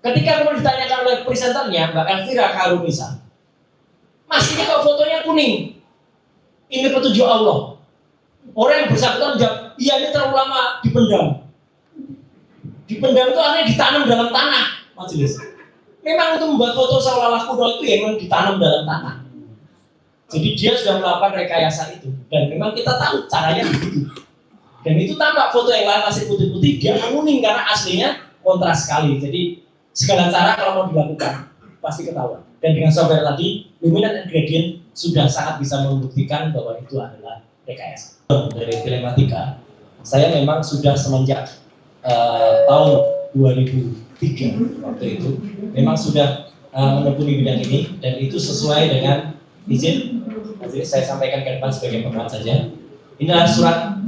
Ketika kemudian ditanyakan oleh presenternya, Mbak Elvira Karunisa, Mas ini kok fotonya kuning? Ini petunjuk Allah. Orang yang bersangkutan menjawab, iya ini terlalu lama dipendam. Dipendam itu artinya ditanam dalam tanah, majelis. Memang itu membuat foto seolah-olah kuno itu ya memang ditanam dalam tanah. Jadi dia sudah melakukan rekayasa itu. Dan memang kita tahu caranya begitu. Dan itu tampak foto yang lain masih putih-putih, dia menguning karena aslinya kontras sekali. Jadi segala cara kalau mau dilakukan pasti ketahuan. Dan dengan software tadi, luminance and gradient sudah sangat bisa membuktikan bahwa itu adalah rekayasa. Dari telematika, saya memang sudah semenjak tahun 2003 waktu itu memang sudah menekuni bidang ini, dan itu sesuai dengan izin. Jadi saya sampaikan ke depan sebagai penguat saja. Inilah surat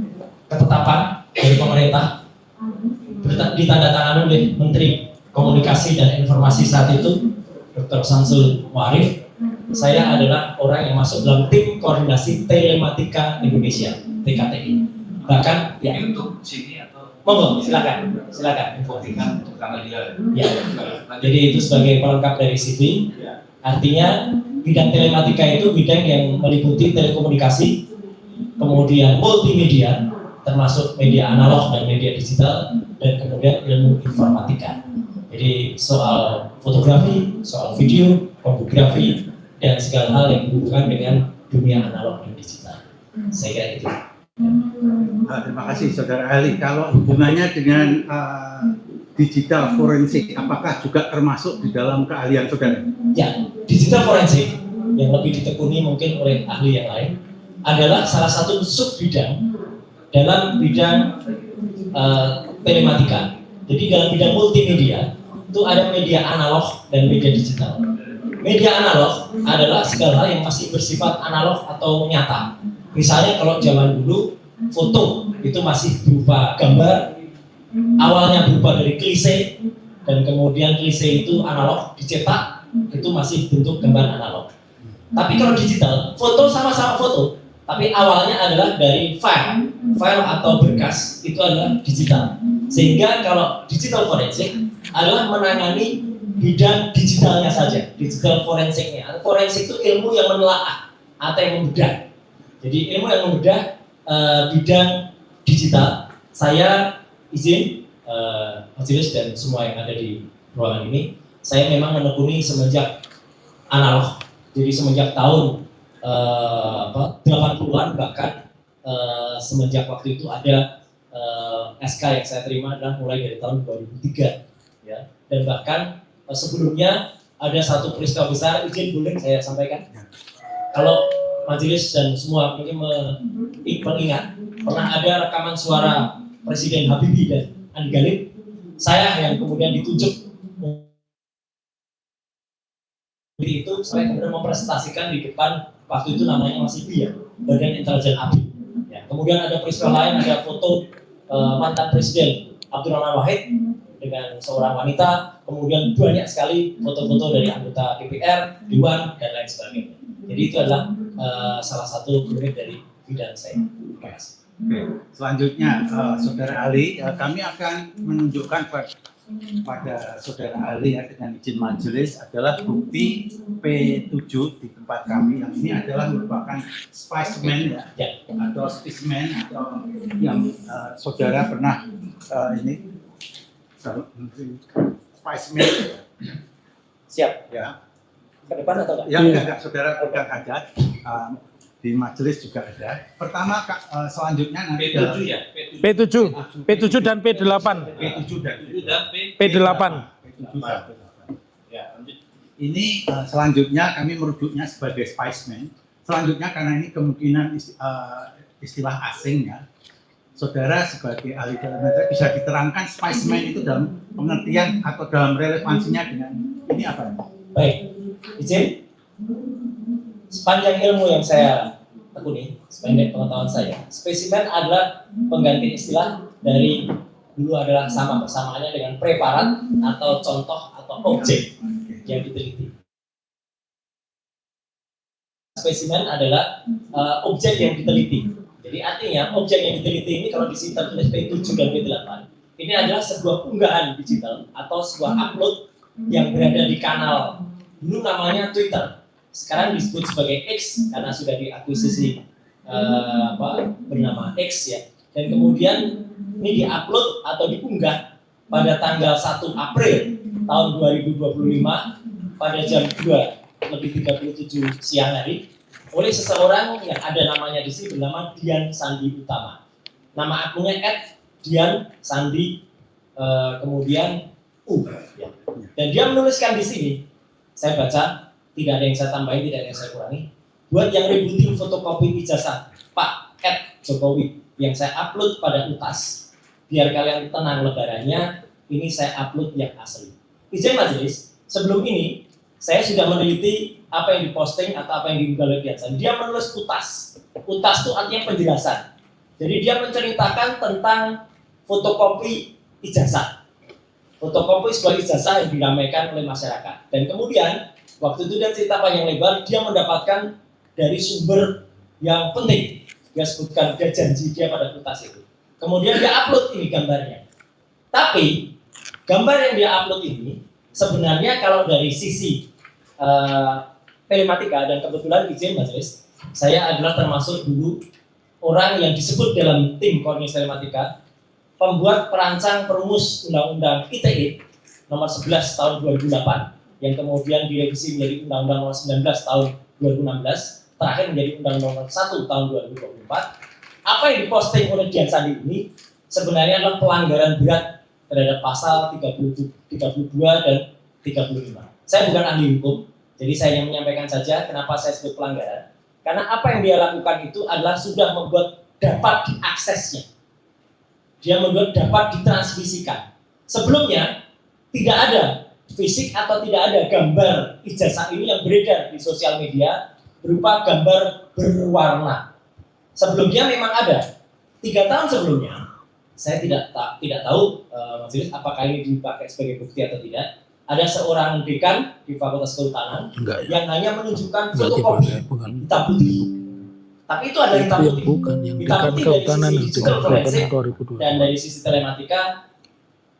ketetapan dari pemerintah ditandatangani oleh Menteri Komunikasi dan Informasi saat itu, Dr. Samsul Muarif. Saya adalah orang yang masuk dalam tim koordinasi telematika Indonesia, TKTI. Bahkan ya untuk sini atau monggo silakan infokan karena dia ya. Jadi itu sebagai pelengkap dari CV. Artinya bidang telematika itu bidang yang meliputi telekomunikasi, kemudian multimedia, termasuk media analog dan media digital, dan kemudian ilmu informatika. Jadi soal fotografi, soal video, fotografi, dan segala hal yang berhubungan dengan dunia analog dan digital. Saya kira itu. Terima kasih Saudara Ali. Kalau hubungannya dengan digital forensik, apakah juga termasuk di dalam keahlian Saudara? Ya, digital forensik yang lebih ditekuni mungkin oleh ahli yang lain adalah salah satu sub bidang dalam bidang telematika. Jadi dalam bidang multimedia itu ada media analog dan media digital. Media analog adalah segala hal yang masih bersifat analog atau nyata. Misalnya kalau zaman dulu foto itu masih berupa gambar, awalnya berupa dari klise, dan kemudian klise itu analog dicetak, itu masih bentuk gambar analog. Tapi kalau digital, foto sama-sama foto, tapi awalnya adalah dari file atau berkas, itu adalah digital. Sehingga kalau digital forensik adalah menangani bidang digitalnya saja, digital forensiknya. Forensik itu ilmu yang menelaah atau yang membedah. Jadi ilmu yang membedah bidang digital. Saya izin majelis dan semua yang ada di ruangan ini, saya memang menekuni semenjak analog. Jadi semenjak tahun 80-an bahkan semenjak waktu itu ada SK yang saya terima adalah mulai dari tahun 2003 ya. Dan bahkan sebelumnya ada satu peristiwa besar, izin boleh saya sampaikan. Kalau majelis dan semua mungkin mengingat, pernah ada rekaman suara Presiden Habibie dan Andi Galip, saya yang kemudian ditunjuk itu, saya kemudian mempresentasikan di depan, waktu itu namanya masih BIA, Badan Intelijen ABRI. Ya, kemudian ada peristiwa lain, ada foto mantan Presiden Abdurrahman Wahid dengan seorang wanita, kemudian banyak sekali foto-foto dari anggota DPR, Dewan, dan lain sebagainya. Jadi itu adalah salah satu unit dari bidang saya. Terima kasih. Oke. Selanjutnya, Saudara Ali, kami akan menunjukkan pada Saudara Ali ya, dengan izin majelis adalah bukti P7 di tempat kami. Yang ini adalah merupakan specimen ya, atau spesimen atau yang Saudara pernah ini spesimen. Siap. Ya. Ke depan atau enggak? Ya, enggak, Saudara pegang aja. Di majelis juga ada. Pertama, selanjutnya nanti P7 ya, P7 dan P8. P7 dan P8. Ya, lanjut. Ini selanjutnya kami merujuknya sebagai specimen. Selanjutnya karena ini kemungkinan istilah asing ya, Saudara sebagai ahli telemetri bisa diterangkan specimen itu dalam pengertian atau dalam relevansinya dengan ini apa? Baik, izin. Sepanjang ilmu yang saya tekuni, sepanjang pengetahuan saya, spesimen adalah pengganti istilah dari dulu adalah sama persamaannya dengan preparat atau contoh atau objek yang diteliti. Spesimen adalah objek yang diteliti. Jadi artinya objek yang diteliti ini kalau disimpan tulis P7 dan P8, ini adalah sebuah unggahan digital atau sebuah upload yang berada di kanal dulu namanya Twitter, sekarang disebut sebagai X karena sudah diakuisisi bernama X ya. Dan kemudian ini diupload atau diunggah pada tanggal 1 April tahun 2025 pada jam 2:37 siang hari oleh seseorang yang ada namanya di sini bernama Dian Sandi Utama. Nama akunnya @Dian_Sandi kemudian U. Ya. Dan dia menuliskan di sini, saya baca, tidak ada yang saya tambahin, tidak ada yang saya kurangi. Buat yang ributin fotokopi ijazah Pak Jokowi yang saya upload pada UTAS, biar kalian tenang lebarannya, ini saya upload yang asli. Izin majelis, sebelum ini saya sudah meneliti apa yang diposting atau apa yang diunggah oleh Dian Sandi. Dia menulis UTAS. UTAS itu artinya penjelasan. Jadi dia menceritakan tentang fotokopi ijazah. Fotokopi sebuah ijazah yang diramaikan oleh masyarakat. Dan kemudian waktu itu dia cerita panjang lebar, dia mendapatkan dari sumber yang penting. Dia sebutkan, dia janji dia pada UTAS itu. Kemudian dia upload ini gambarnya. Tapi gambar yang dia upload ini sebenarnya kalau dari sisi telematika, dan kebetulan izin majelis, saya adalah termasuk dulu orang yang disebut dalam tim koordinasi telematika pembuat perancang perumus Undang-Undang ITE nomor 11 tahun 2008 yang kemudian direvisi menjadi Undang-Undang nomor 19 tahun 2016, terakhir menjadi Undang-Undang nomor 1 tahun 2024. Apa yang diposting oleh Dian Sandi ini sebenarnya adalah pelanggaran berat terhadap pasal 32 dan 35. Saya bukan ahli hukum, jadi saya hanya menyampaikan saja kenapa saya sebut pelanggaran. Karena apa yang dia lakukan itu adalah sudah membuat dapat diaksesnya. Dia membuat dapat ditransmisikan. Sebelumnya tidak ada fisik atau tidak ada gambar ijazah ini yang beredar di sosial media berupa gambar berwarna. Sebelumnya memang ada. 3 tahun sebelumnya, saya tidak tahu majelis apakah ini dipakai sebagai bukti atau tidak. Ada seorang dekan di Fakultas Kehutanan yang hanya menunjukkan fotokopi hitam putih. Tapi itu adalah hitam putih. Hitam putih dari sisi digital forensik dan dari sisi telematika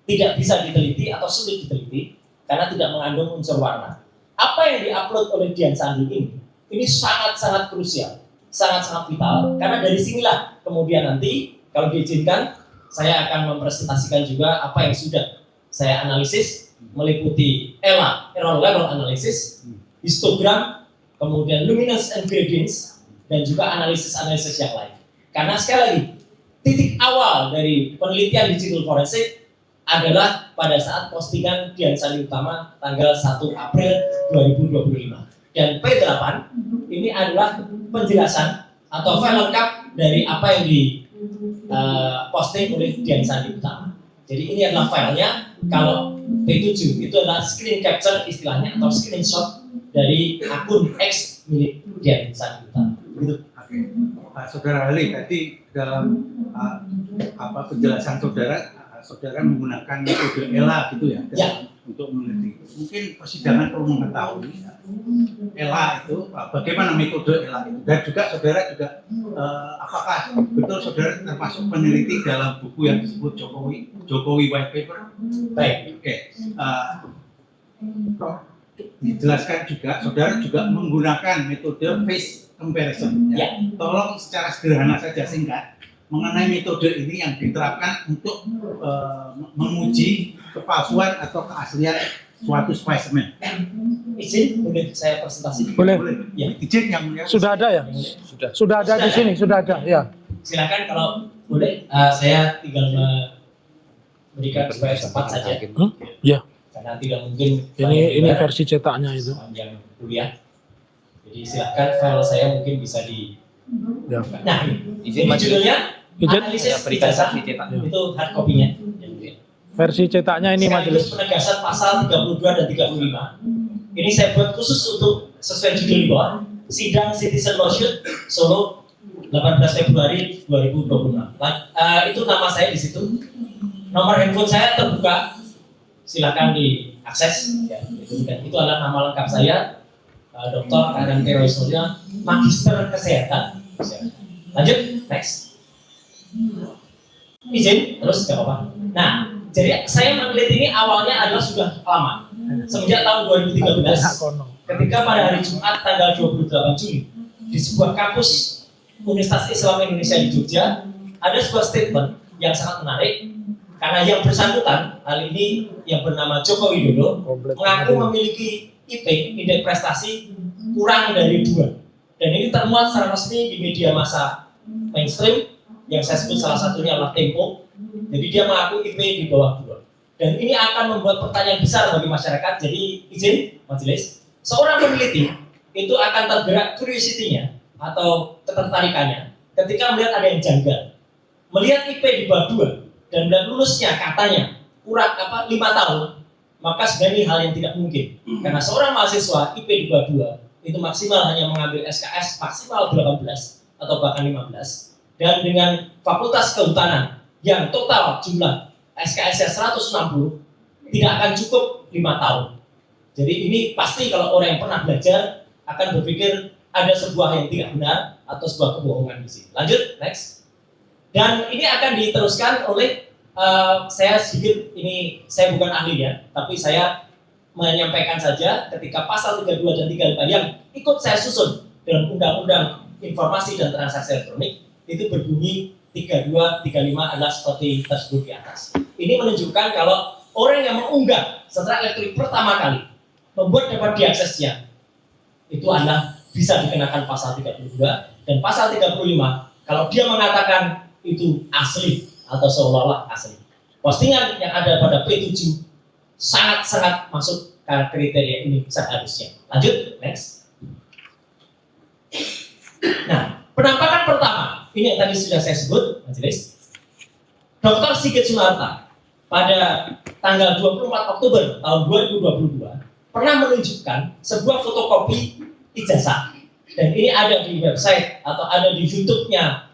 tidak bisa diteliti atau sulit diteliti karena tidak mengandung unsur warna. Apa yang diupload oleh Dian Sandi ini sangat-sangat krusial, sangat-sangat vital, karena dari sinilah kemudian nanti kalau diizinkan saya akan mempresentasikan juga apa yang sudah saya analisis meliputi ELA, error level analysis, histogram, kemudian luminance and gradients, dan juga analisis-analisis yang lain. Karena sekali lagi, titik awal dari penelitian digital forensik adalah pada saat postingan Dian Sandi Utama tanggal 1 April 2025. Dan P8 ini adalah penjelasan atau file lengkap dari apa yang posting oleh Dian Sandi Utama. Jadi ini adalah filenya. Kalau P7 itu adalah screen capture istilahnya atau screenshot dari akun X milik Dian Sandi Utama. Gitu. Oke. Pak Saudara Ali, tadi dalam penjelasan saudara menggunakan metode ELA gitu ya, untuk meneliti. Mungkin persidangan perlu mengetahui ELA itu bagaimana metode ELA itu, dan juga saudara apakah betul saudara termasuk peneliti dalam buku yang disebut Jokowi White Paper? Baik. Oke. Dijelaskan juga saudara juga menggunakan metode face comparison. Ya. Tolong secara sederhana saja singkat mengenai metode ini yang diterapkan untuk menguji kepalsuan atau keaslian suatu spesimen. Izin, boleh saya presentasi? Boleh. Ya. Izin yang mulia. Sudah ada ya? Sudah ada di sini, sudah ada. Ya. Silakan kalau boleh, saya tinggal memberikan supaya cepat saja. Ya. Karena tidak mungkin. Ini versi cetaknya itu. Yang kuliah. Jadi silakan file saya mungkin bisa di. Ya. Nah, ini judulnya analisis ijazah, itu hard copy-nya. Versi cetaknya ini majelis. Penegasan pasal 32 dan 35. Ini saya buat khusus untuk sesuai judul di bawah. Sidang Citizen Lawsuit Solo 18 Februari 2026. Itu nama saya di situ. Nomor handphone saya terbuka. Silakan diakses. Ya, itu adalah nama lengkap saya. Dr. RMT Roysolia, Magister Kesehatan. Lanjut, next. Izin, terus gak apa-apa. Nah, Jadi saya meneliti ini awalnya adalah sudah lama, semenjak tahun 2013, ketika pada hari Jumat tanggal 28 Juli di sebuah kampus Universitas Islam Indonesia di Jogja ada sebuah statement yang sangat menarik karena yang bersangkutan kali ini yang bernama Joko Widodo mengaku memiliki IP indeks prestasi kurang dari 2 dan ini termuat secara resmi di media massa mainstream yang saya sebut salah satunya adalah Tempo. Jadi dia mengaku IP di bawah 2 dan ini akan membuat pertanyaan besar bagi masyarakat. Jadi izin majelis, seorang peneliti itu akan tergerak curiosity-nya atau ketertarikannya ketika melihat ada yang janggal, melihat IP di bawah 2 dan lulusnya katanya kurang 5 tahun, maka sebenarnya ini hal yang tidak mungkin karena seorang mahasiswa IP di bawah 2 itu maksimal hanya mengambil SKS maksimal 18 atau bahkan 15 dan dengan fakultas kehutanan yang total jumlah SKS-nya 160 tidak akan cukup 5 tahun. Jadi ini pasti kalau orang yang pernah belajar akan berpikir ada sebuah yang tidak benar atau sebuah kebohongan di sini. Lanjut, next. Dan ini akan diteruskan oleh saya sedikit, ini saya bukan ahli ya, tapi saya menyampaikan saja ketika pasal 32 dan 35 yang ikut saya susun dalam Undang-Undang Informasi dan Transaksi Elektronik itu berbunyi 32, 35 adalah seperti tersebut di atas. Ini menunjukkan kalau orang yang mengunggah secara elektronik pertama kali membuat dapat diaksesnya itu adalah bisa dikenakan pasal 32 dan pasal 35 kalau dia mengatakan itu asli atau seolah-olah asli. Postingan yang ada pada P7 sangat-sangat masuk kriteria ini seharusnya. Lanjut, next. Nah, penampakan pertama ini yang tadi sudah saya sebut, majelis. Dr. Sigit Sunarta pada tanggal 24 Oktober tahun 2022 pernah menunjukkan sebuah fotokopi ijazah dan ini ada di website atau ada di YouTube-nya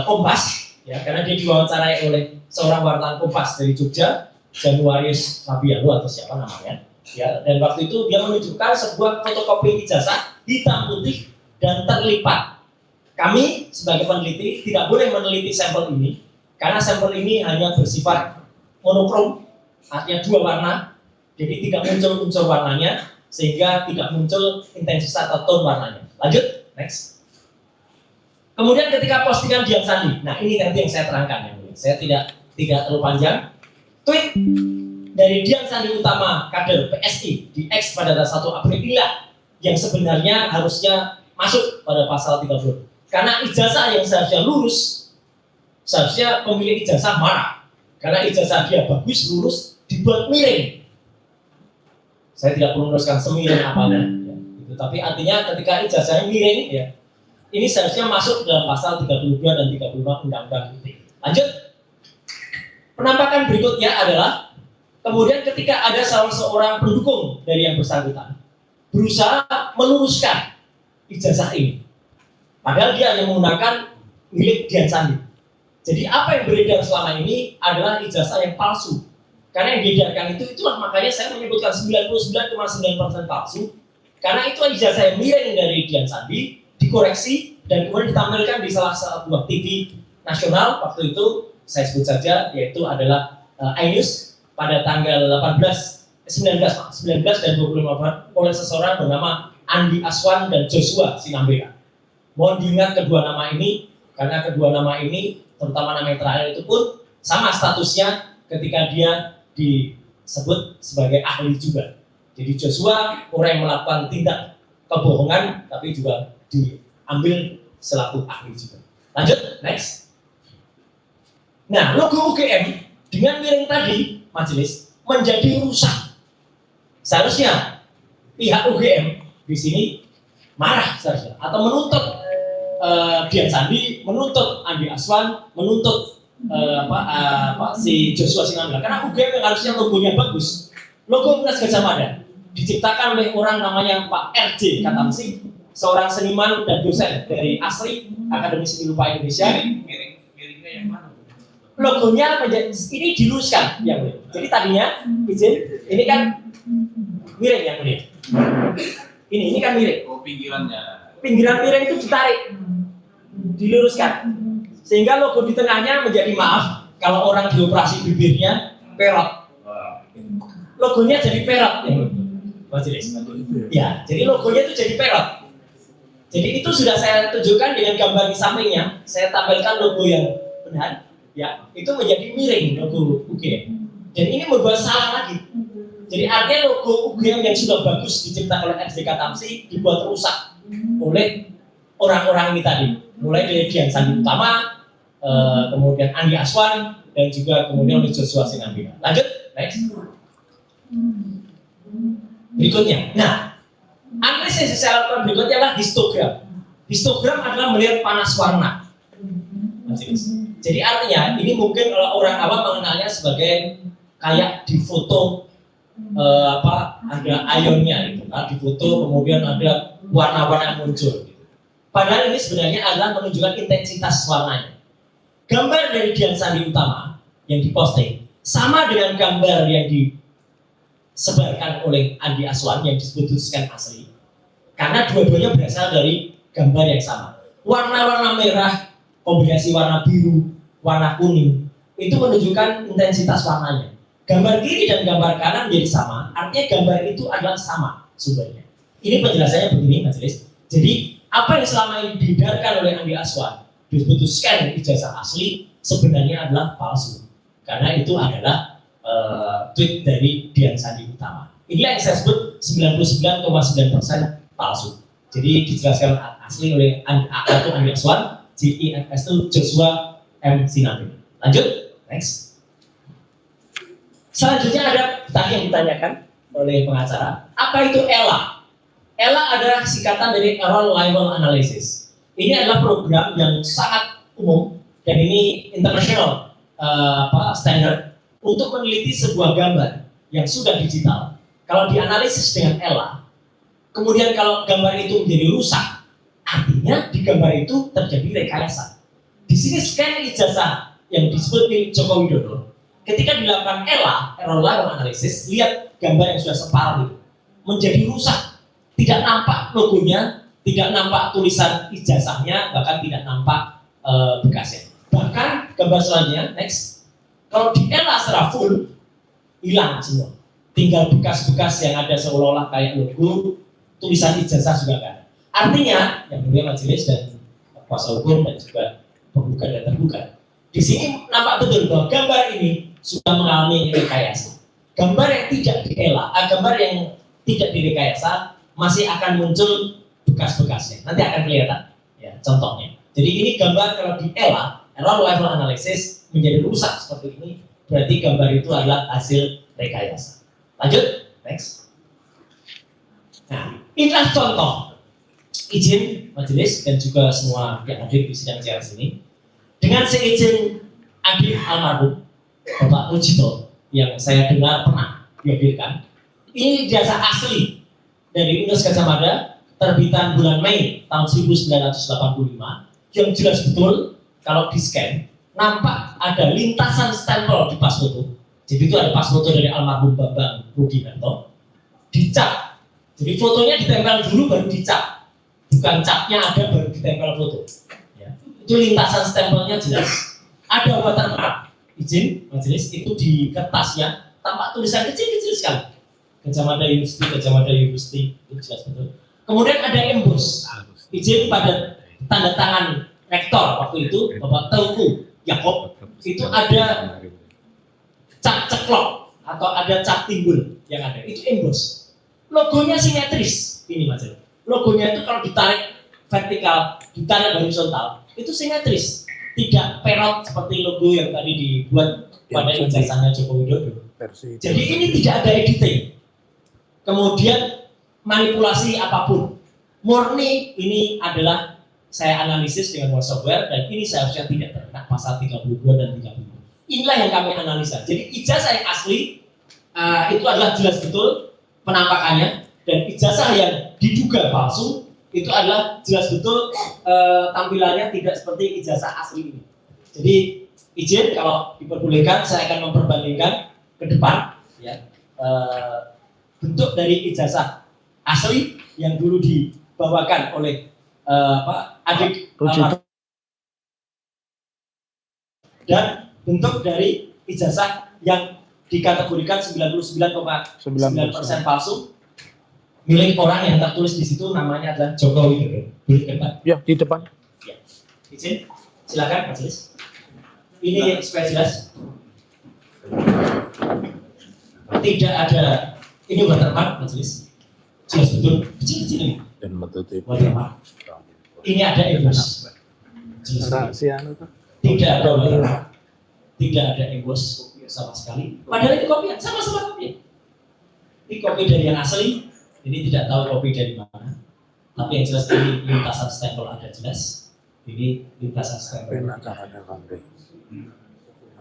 Kompas ya, karena dia diwawancarai oleh seorang wartawan Kompas dari Jogja, Januarius Fabiano atau siapa namanya ya, dan waktu itu dia menunjukkan sebuah fotokopi ijazah hitam putih dan terlipat. Kami sebagai peneliti tidak boleh meneliti sampel ini karena sampel ini hanya bersifat monokrom, artinya 2 warna, jadi tidak muncul unsur warnanya sehingga tidak muncul intensitas atau tone warnanya. Lanjut, next. Kemudian ketika postingan Dian Sandi, nah ini nanti yang saya terangkan ya, saya tidak terlalu panjang. Tweet dari Dian Sandi Utama kader PSI di X pada 1 April inilah yang sebenarnya harusnya masuk pada pasal 30. Karena ijazah yang seharusnya lurus, seharusnya pemilik ijazah marah. Karena ijazah dia bagus, lurus, dibuat miring. Saya tidak perlu meneruskan semiring apanya. Ya, gitu. Tapi artinya ketika ijazahnya miring, ya, ini seharusnya masuk dalam pasal 32 dan 35 Undang-Undang ITE. Lanjut. Penampakan berikutnya adalah kemudian ketika ada salah seorang pendukung dari yang bersangkutan berusaha meluruskan ijazah ini. Padahal dia hanya menggunakan milik Dian Sandi. Jadi apa yang beredar selama ini adalah ijazah yang palsu. Karena yang diedarkan itulah makanya saya menyebutkan 99,9% palsu. Karena itu ijazah yang miring dari Dian Sandi, dikoreksi, dan kemudian ditampilkan di salah satu TV nasional waktu itu, saya sebut saja, yaitu adalah iNews pada tanggal 19 dan 25 Maret oleh seseorang bernama Andi Aswan dan Joshua Sinambela. Mohon diingat kedua nama ini, karena kedua nama ini, terutama nama yang terakhir itu pun sama statusnya ketika dia disebut sebagai ahli juga. Jadi Joshua orang yang melakukan tindak kebohongan, tapi juga diambil selaku ahli juga. Lanjut, next. Nah, logo UGM dengan miring tadi, majelis, menjadi rusak. Seharusnya pihak UGM di sini marah seharusnya, atau menuntut Dian Sandi, menuntut Andi Aswan, menuntut si Joshua Sinambela. Karena UGM yang harusnya logonya bagus, logo Universitas Gadjah Mada diciptakan oleh orang namanya Pak R.J. Katamsi, seorang seniman dan dosen dari ASRI, Akademi Seni Rupa Indonesia. Miringnya yang mana? Logonya ini diluruskan, yang mulia. Jadi tadinya izin, ini kan miring yang mulia. Ini kan miring. Oh, pinggirannya. Pinggiran miring itu ditarik, diluruskan, sehingga logo di tengahnya menjadi, maaf, kalau orang dioperasi bibirnya perot. Logonya jadi perot ya, majelis. Ya, jadi logonya itu jadi perot. Jadi itu sudah saya tunjukkan dengan gambar di sampingnya. Saya tampilkan logo yang benar, ya, itu menjadi miring logo UGM. Dan ini membuat salah lagi. Jadi artinya logo UGM yang sudah bagus diciptakan oleh SDK Tamsi dibuat rusak oleh orang-orang ini tadi. Mulai dari Dian Sandi Utama, kemudian Andi Aswan, dan juga kemudian oleh Joshua Sinambina. Lanjut, next. Berikutnya. Nah, analisis yang saya lakukan berikutnya adalah histogram. Histogram adalah melihat panas warna. Jadi artinya ini mungkin orang awam mengenalnya sebagai kayak di foto ada ionnya gitu kan, di foto kemudian ada warna-warna yang muncul gitu. Padahal ini sebenarnya adalah menunjukkan intensitas warnanya. Gambar dari Dian Sandi Utama yang diposting sama dengan gambar yang disebarkan oleh Andi Aswan yang disebut scan asli. Karena dua-duanya berasal dari gambar yang sama. Warna-warna merah, kombinasi warna biru, warna kuning, itu menunjukkan intensitas warnanya. Gambar kiri dan gambar kanan menjadi sama, artinya gambar itu adalah sama sumbernya. Ini penjelasannya begini, majelis. Jadi, apa yang selama ini diedarkan oleh Andi Aswan, disebut scan ijazah asli, sebenarnya adalah palsu. Karena itu adalah tweet dari Dian Sandi Utama. Inilah yang saya sebut 99,9% palsu. Jadi dijelaskan asli oleh Andi Aswan, JIFS itu Joshua M. Sinambina. Lanjut, next. Selanjutnya ada tadi yang ditanyakan oleh pengacara, apa itu ELA? ELA adalah singkatan dari Error Label Analysis. Ini adalah program yang sangat umum dan ini international standar untuk meneliti sebuah gambar yang sudah digital. Kalau dianalisis dengan ELA, kemudian kalau gambar itu menjadi rusak, artinya di gambar itu terjadi rekayasa. Di sini scan ijazah yang disebut Joko Widodo, ketika dilakukan ELA, Error Label Analysis, lihat gambar yang sudah separuh itu menjadi rusak, tidak nampak logonya, tidak nampak tulisan ijazahnya, bahkan tidak nampak bekasnya. Bahkan gambar selanjutnya, next, kalau di ELA secara full, hilang semua. Tinggal bekas-bekas yang ada seolah-olah kayak logo, tulisan ijazah juga kan. Artinya, yang mulia majelis dan kuasa hukum dan juga penggugat dan tergugat, di sini nampak betul bahwa gambar ini sudah mengalami rekayasa. Gambar yang tidak diela, gambar yang tidak direkayasa masih akan muncul bekas-bekasnya. Nanti akan kelihatan, ya, contohnya. Jadi ini gambar kalau diela, error level analysis menjadi rusak seperti ini, berarti gambar itu adalah hasil rekayasa. Lanjut, next. Nah, inilah contoh. Izin majelis dan juga semua yang hadir di sidang acara sini. Dengan seizin adik almarhum Bapak Rujito yang saya dengar pernah dihadirkan, ini ijazah asli dari Universitas Gadjah Mada terbitan bulan Mei tahun 1985 yang jelas betul kalau di scan nampak ada lintasan stempel di pas foto. Jadi itu ada pas foto dari almarhum Bambang Rudinanto dicap. Jadi fotonya ditempel dulu baru dicap, bukan capnya ada baru ditempel foto. Ya. Itu lintasan stempelnya jelas. Ada watermark. Izin majelis itu di kertasnya tampak tulisan kecil-kecil sekali. Gadjah Mada University, Gadjah Mada University, itu jelas betul. Kemudian ada emboss. Izin pada tanda tangan rektor waktu itu Bapak Teuku Yakob, itu ada cap ceklok atau ada cap timbul yang ada, itu emboss. Logonya simetris ini mas. Logonya itu kalau ditarik vertikal, ditarik horizontal, itu simetris, tidak perot seperti logo yang tadi dibuat pada ijazahnya Joko Widodo. Jadi ini tidak ada editing, kemudian manipulasi apapun. Murni ini adalah saya analisis dengan software dan ini seharusnya tidak terkena pasal 32 dan 30. Inilah yang kami analisa. Jadi ijazah yang asli itu adalah jelas betul penampakannya, dan ijazah yang diduga palsu itu adalah jelas betul tampilannya tidak seperti ijazah asli ini. Jadi izin kalau diperbolehkan saya akan memperbandingkan ke depan ya, bentuk dari ijazah asli yang dulu dibawakan oleh adik dan bentuk dari ijazah yang dikategorikan 99,9% palsu milik orang yang tertulis di situ namanya adalah Jokowi Widodo. Boleh kan, Pak? Ya, di depan. Ya. Izin, silakan majelis. Ini supaya jelas. Tidak ada ini watermark majelis. Jelas betul. Kecil-kecil ini. Dan betul itu. Watermark. Ini ada embos. Jelas betul. Rahasia itu. Tidak ada watermark. Tidak ada embos sama sekali. Padahal itu kopi, sama-sama kopi. Ini kopi dari yang asli. Ini tidak tahu kopi dari mana. Tapi yang jelas ini lintasan stempel ada jelas. Ini lintasan stempel. Enak caranya Bang.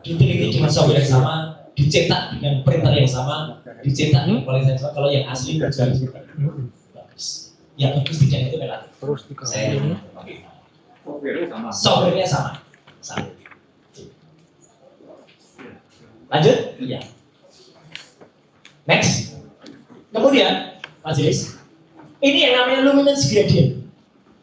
Diteliti dengan software yang sama, dicetak dengan printer yang sama, dicetak dengan kualitas yang sama. Kalau yang asli juga bagus. Yang bagus tidak itu relatif. Terus Saya ini. software-nya sama. Lanjut? Iya. Next. Kemudian, majelis, ini yang namanya luminance gradient.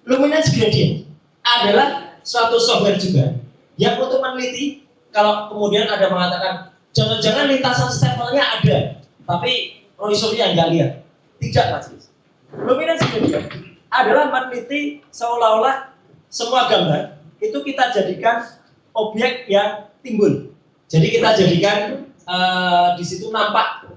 Luminance gradient adalah suatu software juga yang untuk meneliti kalau kemudian ada mengatakan jangan-jangan lintasan stempelnya ada, tapi Roy Surya nggak lihat. Tidak, majelis. Luminance gradient adalah meneliti seolah-olah semua gambar itu kita jadikan objek yang timbul. Jadi kita jadikan di situ nampak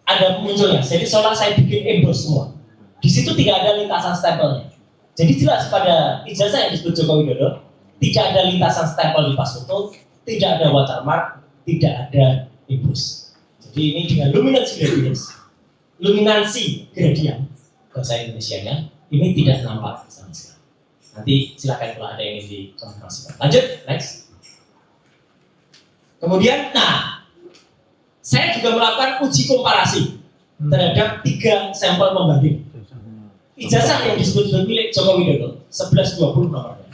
ada munculnya. Jadi seolah saya bikin embos semua. Di situ tidak ada lintasan stempelnya. Jadi jelas pada ijazah yang disebut Jokowi Widodo tidak ada lintasan stempel di pas foto, tidak ada watermark, tidak ada embos. Jadi ini dengan luminansi gradient bahasa Indonesianya ini tidak nampak sama sekali. Nanti silakan kalau ada yang ingin dikonfirmasikan. Lanjut, next. Kemudian, saya juga melakukan uji komparasi terhadap 3 sampel pembanding. Ijazah yang disebut milik Jokowi Widodo 1120 nomornya.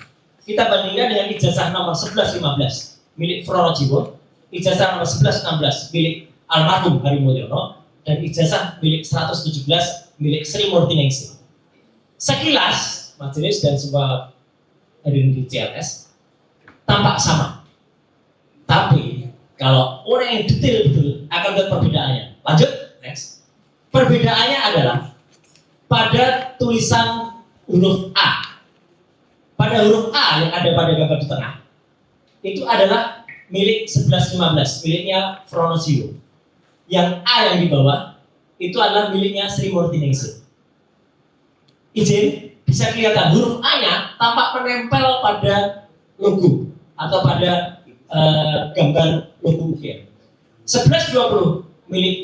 Kita bandingkan dengan ijazah nomor 1115 milik Pronojiwo, ijazah nomor 1116 milik almarhum Hari Mulyono, dan ijazah milik 117 milik Sri Murtiningsih. Sekilas majelis dan semua hadirin di CLS tampak sama. Tapi kalau orang yang detail betul akan lihat perbedaannya. Lanjut, next. Perbedaannya adalah pada tulisan huruf A. Pada huruf A yang ada pada gambar di tengah itu adalah milik 1115, miliknya Pronojiwo. Yang A yang di bawah itu adalah miliknya Sri Murtiningsih. Izin, bisa kelihatan huruf A-nya tampak menempel pada logo atau pada gambar logo UGM. 1120 milik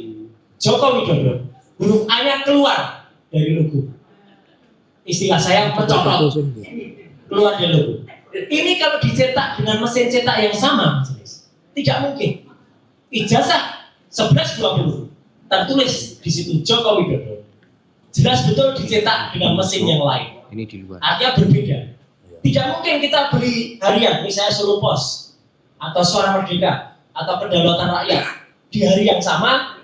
Jokowi Widodo, huruf A-nya keluar dari logo. Istilah saya mencolok keluar dari logo. Ini kalau dicetak dengan mesin cetak yang sama, tidak mungkin. Ijazah 1120 tertulis di situ Jokowi Widodo, jelas betul dicetak dengan mesin yang lain. Ini di luar. Artinya berbeda. Tidak mungkin kita beli harian, misalnya Solo Pos atau Suara Merdeka atau Kedaulatan Rakyat di hari yang sama,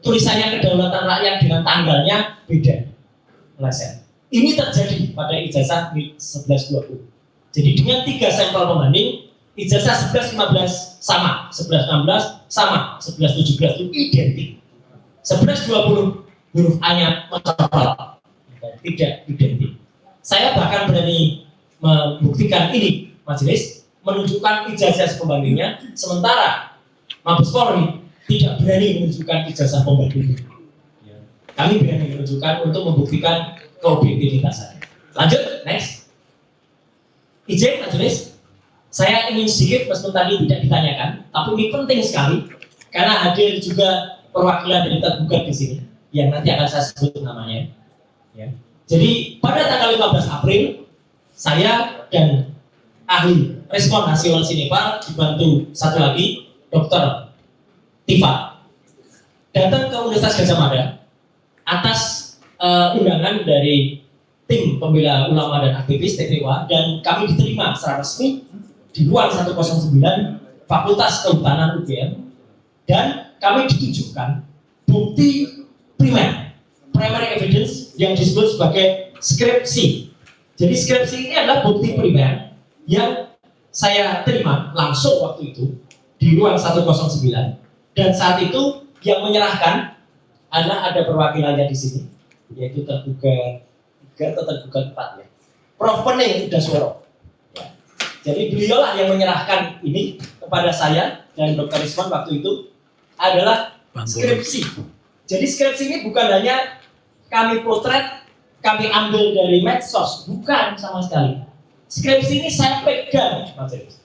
tulisannya Kedaulatan Rakyat dengan tanggalnya beda, meleset. Ini terjadi pada ijazah 1120. Jadi dengan 3 sampel pembanding, ijazah 1115 sama, 1116 sama, 1117 itu identik. 1120 huruf A-nya mencolok, tidak identik. Saya bahkan berani membuktikan ini, majelis, menunjukkan ijazah pembandingnya, sementara Mabes Polri tidak berani menunjukkan ijazah pembandingnya. Kami berani menunjukkan untuk membuktikan keobjektivitasan. Lanjut, next. Izin, majelis, saya ingin sedikit, meskipun tadi tidak ditanyakan, tapi ini penting sekali karena hadir juga perwakilan dari tergugat di sini, yang nanti akan saya sebut namanya. Ya. Jadi pada tanggal 15 April, saya dan ahli respon hasil Sinepal dibantu satu lagi, Dr. Tifa, datang ke Universitas Gadjah Mada atas undangan dari tim pembela ulama dan aktivis TPWA, dan kami diterima secara resmi di ruang 109 Fakultas Kehutanan UGM, dan kami ditunjukkan bukti primer, primary evidence yang disebut sebagai skripsi. Jadi skripsi ini adalah bukti primer yang saya terima langsung waktu itu di ruang 109, dan saat itu yang menyerahkan adalah ada perwakilannya di sini, yaitu terduga 3 atau terduga 4 ya. Prof. Pening Udasworo. Ya. Jadi beliaulah yang menyerahkan ini kepada saya dan Dr. Rizwan waktu itu adalah skripsi. Jadi skripsi ini bukan hanya kami potret, kami ambil dari medsos, bukan sama sekali. Skripsi ini saya pegang, Mas James.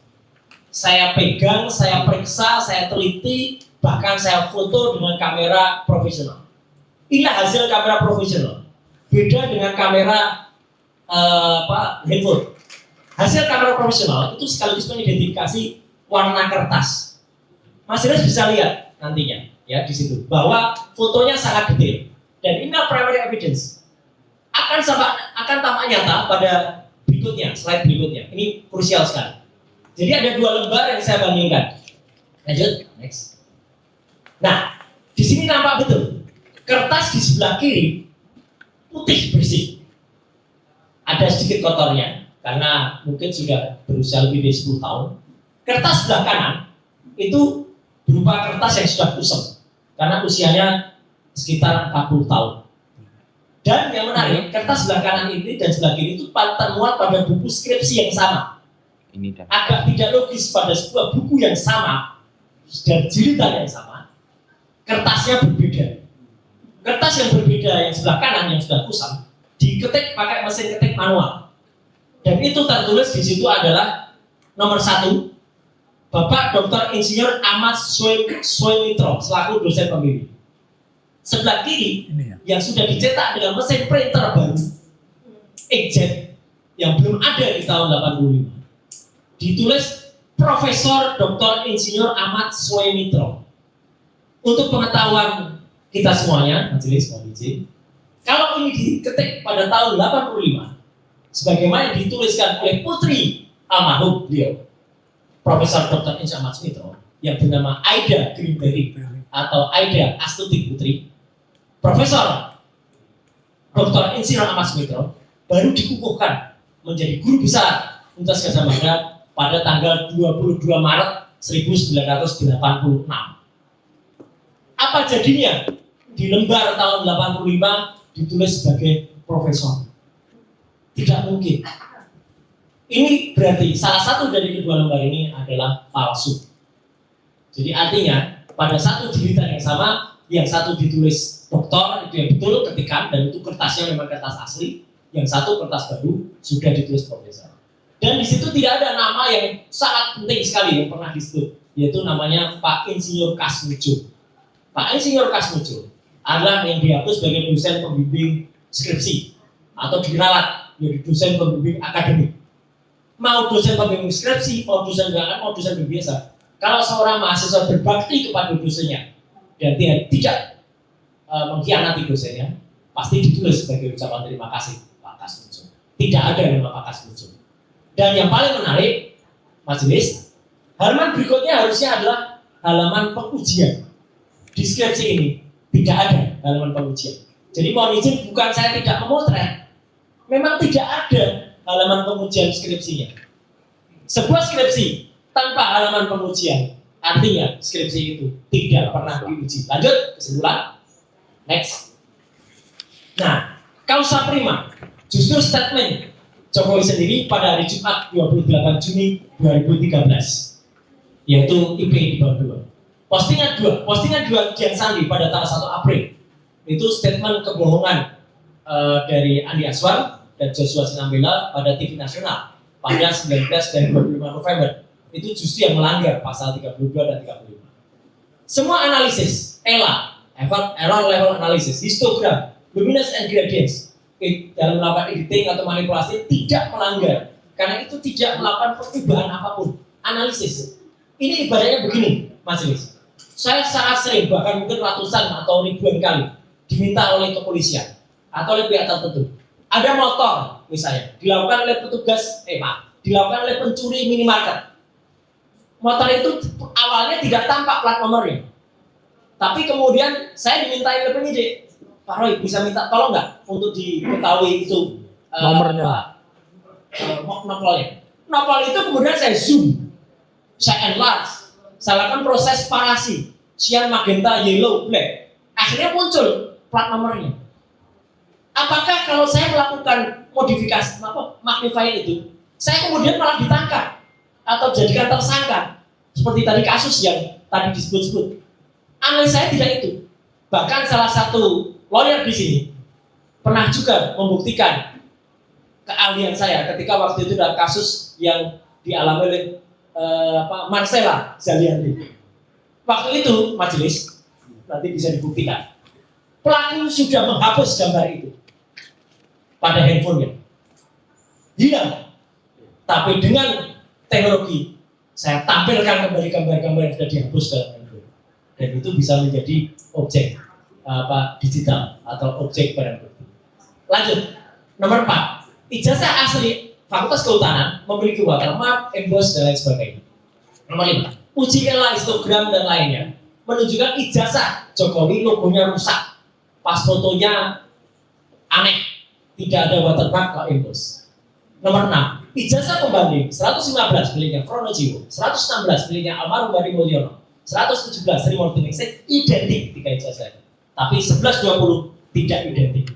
Saya pegang, saya periksa, saya teliti, bahkan saya foto dengan kamera profesional. Inilah hasil kamera profesional. Beda dengan kamera handphone. Hasil kamera profesional itu sekaligus mengidentifikasi warna kertas. Mas James bisa lihat nantinya ya di situ bahwa fotonya sangat detail dan ini primary evidence akan tampak nyata pada berikutnya, slide berikutnya. Ini krusial sekali. Jadi ada 2 lembar yang saya bandingkan. Lanjut, next. Nah, di sini nampak betul kertas di sebelah kiri putih bersih. Ada sedikit kotornya karena mungkin sudah berusia lebih dari 10 tahun. Kertas sebelah kanan itu berupa kertas yang sudah kusam karena usianya sekitar 40 tahun. Dan yang menarik, kertas sebelah kanan ini dan sebelah kiri itu termuat pada buku skripsi yang sama. Agak tidak logis pada sebuah buku yang sama dan jilidan yang sama, kertasnya berbeda. Kertas yang berbeda yang sebelah kanan yang sudah kusam diketik pakai mesin ketik manual. Dan itu tertulis di situ adalah nomor 1, Bapak Dr. Insinyur Ahmad Suemitro selaku dosen pembimbing. Sebelah kiri yang sudah dicetak dengan mesin printer baru inkjet yang belum ada di tahun 85 ditulis Profesor Dr. Insinyur Ahmad Suemitro. Untuk pengetahuan kita semuanya, majelis mohon izin, kalau ini diketik pada tahun 85 sebagaimana dituliskan oleh putri almarhum beliau Profesor Dr. Insinyur Ahmad Suemitro yang bernama Aida Greenberry atau Aida Astuti Putri, Profesor Dr. Insinyur Ahmad Suemitro baru dikukuhkan menjadi guru besar Universitas Gadjah Mada pada tanggal 22 Maret 1986. Apa jadinya di lembar tahun 85 ditulis sebagai profesor? Tidak mungkin. Ini berarti salah satu dari kedua lembar ini adalah palsu. Jadi artinya pada satu jilidan yang sama, yang satu ditulis doktor itu yang betul ketikan dan itu kertasnya memang kertas asli, yang satu kertas baru sudah ditulis profesor. Dan di situ tidak ada nama yang sangat penting sekali yang pernah disebut, yaitu namanya Pak Insinyur Kasmujo. Pak Insinyur Kasmujo adalah yang dihapus sebagai dosen pembimbing skripsi atau diralat menjadi dosen pembimbing akademik. Mau dosen pembimbing skripsi, mau dosen bilangan, mau dosen biasa. Kalau seorang mahasiswa berbakti kepada dosennya dan dia tidak mengkhianati dosennya, pasti ditulis sebagai ucapan terima kasih Pak Kasmujo. Tidak ada nama Pak Kasmujo. Dan yang paling menarik, majelis, halaman berikutnya harusnya adalah halaman pengujian. Di skripsi ini tidak ada halaman pengujian. Jadi mohon izin, bukan saya tidak memotret, memang tidak ada halaman pengujian skripsinya. Sebuah skripsi tanpa halaman pengujian, artinya skripsi itu tidak pernah diuji. Lanjut, kesimpulan. Next. Nah, causa prima, justru statement Jokowi sendiri pada hari Jumat 28 Juni 2013, yaitu IP di bawah 2. Postingan dua Dian Sandi pada tanggal 1 April, itu statement kebohongan dari Andi Azwar dan Joshua Sinambela pada TV nasional pada 19 dan 25 November. Itu justru yang melanggar pasal 32 dan 35. Semua analisis, error level analysis, histogram, luminance and gradients, dalam melakukan editing atau manipulasi tidak melanggar karena itu tidak melakukan perubahan apapun. Analisis ini ibaratnya begini, majelis. Saya sangat sering, bahkan mungkin ratusan atau ribuan kali diminta oleh kepolisian atau oleh pihak tertentu. Ada motor misalnya dilakukan oleh petugas, dilakukan oleh pencuri minimarket. Motor itu awalnya tidak tampak plat nomornya, tapi kemudian saya dimintai oleh penyidik. Pak Roy bisa minta tolong nggak untuk diketahui itu nomornya, nopolnya. Nopol itu kemudian saya zoom, saya enlarge, Saya lakukan proses parasi, cyan, magenta, yellow, black. Akhirnya muncul plat nomornya. Apakah kalau saya melakukan modifikasi, magnifier itu, saya kemudian malah ditangkap atau jadikan tersangka? Seperti tadi kasus yang tadi disebut-sebut. Analis saya tidak itu. Bahkan salah satu lawyer di sini pernah juga membuktikan keahlian saya ketika waktu itu dalam kasus yang dialami oleh Marcella Zalianti. Waktu itu majelis nanti bisa dibuktikan. Pelaku sudah menghapus gambar itu pada handphonenya. Hilang. Tapi dengan teknologi saya tampilkan kembali gambar-gambar yang sudah dihapus dalam handphone. Dan itu bisa menjadi objek digital atau objek barang bukti. Lanjut. Nomor 4. Ijazah asli Fakultas Kehutanan memiliki watermark, emboss, dan lain sebagainya. Nomor 5. Uji kela, histogram, dan lainnya menunjukkan ijazah Jokowi logonya rusak, pas fotonya aneh, tidak ada watermark atau emboss. Nomor 6. Ijazah pembanding 115 miliknya Fronojiwo, 116 miliknya almarhum Bari Mulyono, 117 Sri Mortiningsih identik 3 ijazah. Tapi 1120 tidak identik.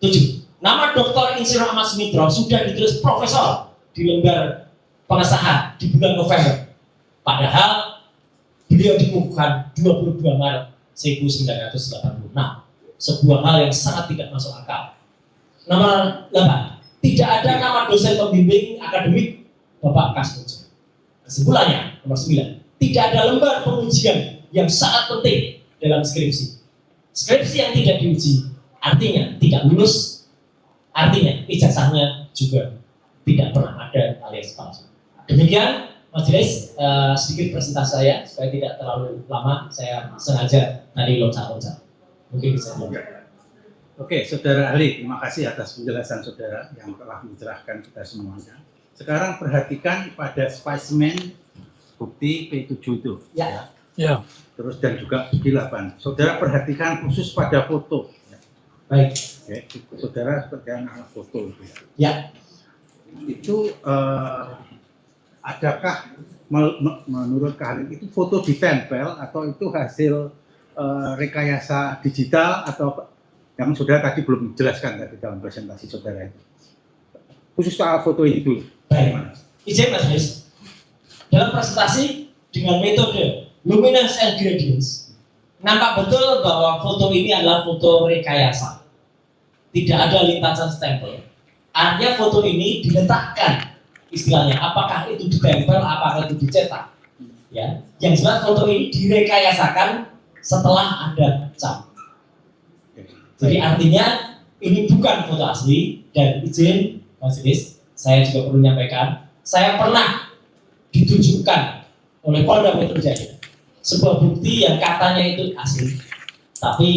7. Nama Dr. Insinyur Ahmad Sumitro sudah ditulis profesor di lembar pengesahan di bulan November. Padahal beliau dikukuhkan 22 Maret 1986. Sebuah hal yang sangat tidak masuk akal. Nomor 8. Tidak ada nama dosen pembimbing akademik Bapak Kasmujo. Kesimpulannya, nomor 9. Tidak ada lembar pengujian yang sangat penting dalam skripsi. Skripsi yang tidak diuji artinya tidak lulus, artinya ijazahnya juga tidak pernah ada alias palsu. Demikian majelis, sedikit presentasi saya supaya tidak terlalu lama. Saya sengaja tadi loncat-loncat. Mungkin bisa dilanjutkan. Oke, Saudara ahli, terima kasih atas penjelasan saudara yang telah mencerahkan kita semuanya. Sekarang perhatikan pada spesimen bukti P7 itu. Ya. Ya. Terus dan juga P8. Saudara perhatikan khusus pada foto. Baik. Oke, saudara seperti anak foto itu. Ya. Itu adakah menurut kalian itu foto ditempel atau itu hasil rekayasa digital atau yang saudara tadi belum dijelaskan tadi dalam presentasi saudara itu? Khusus soal foto ini dulu. Baik. Izin Mas Mis. Dalam presentasi dengan metode luminance and gradients, nampak betul bahwa foto ini adalah foto rekayasa. Tidak ada lintasan stempel. Artinya foto ini diletakkan, istilahnya apakah itu ditempel, apakah itu dicetak. Ya, yang jelas foto ini direkayasakan setelah ada cat. Jadi artinya ini bukan foto asli. Dan izin majelis, saya juga perlu menyampaikan, saya pernah ditunjukkan oleh Polda Metro Jaya sebuah bukti yang katanya itu asli, tapi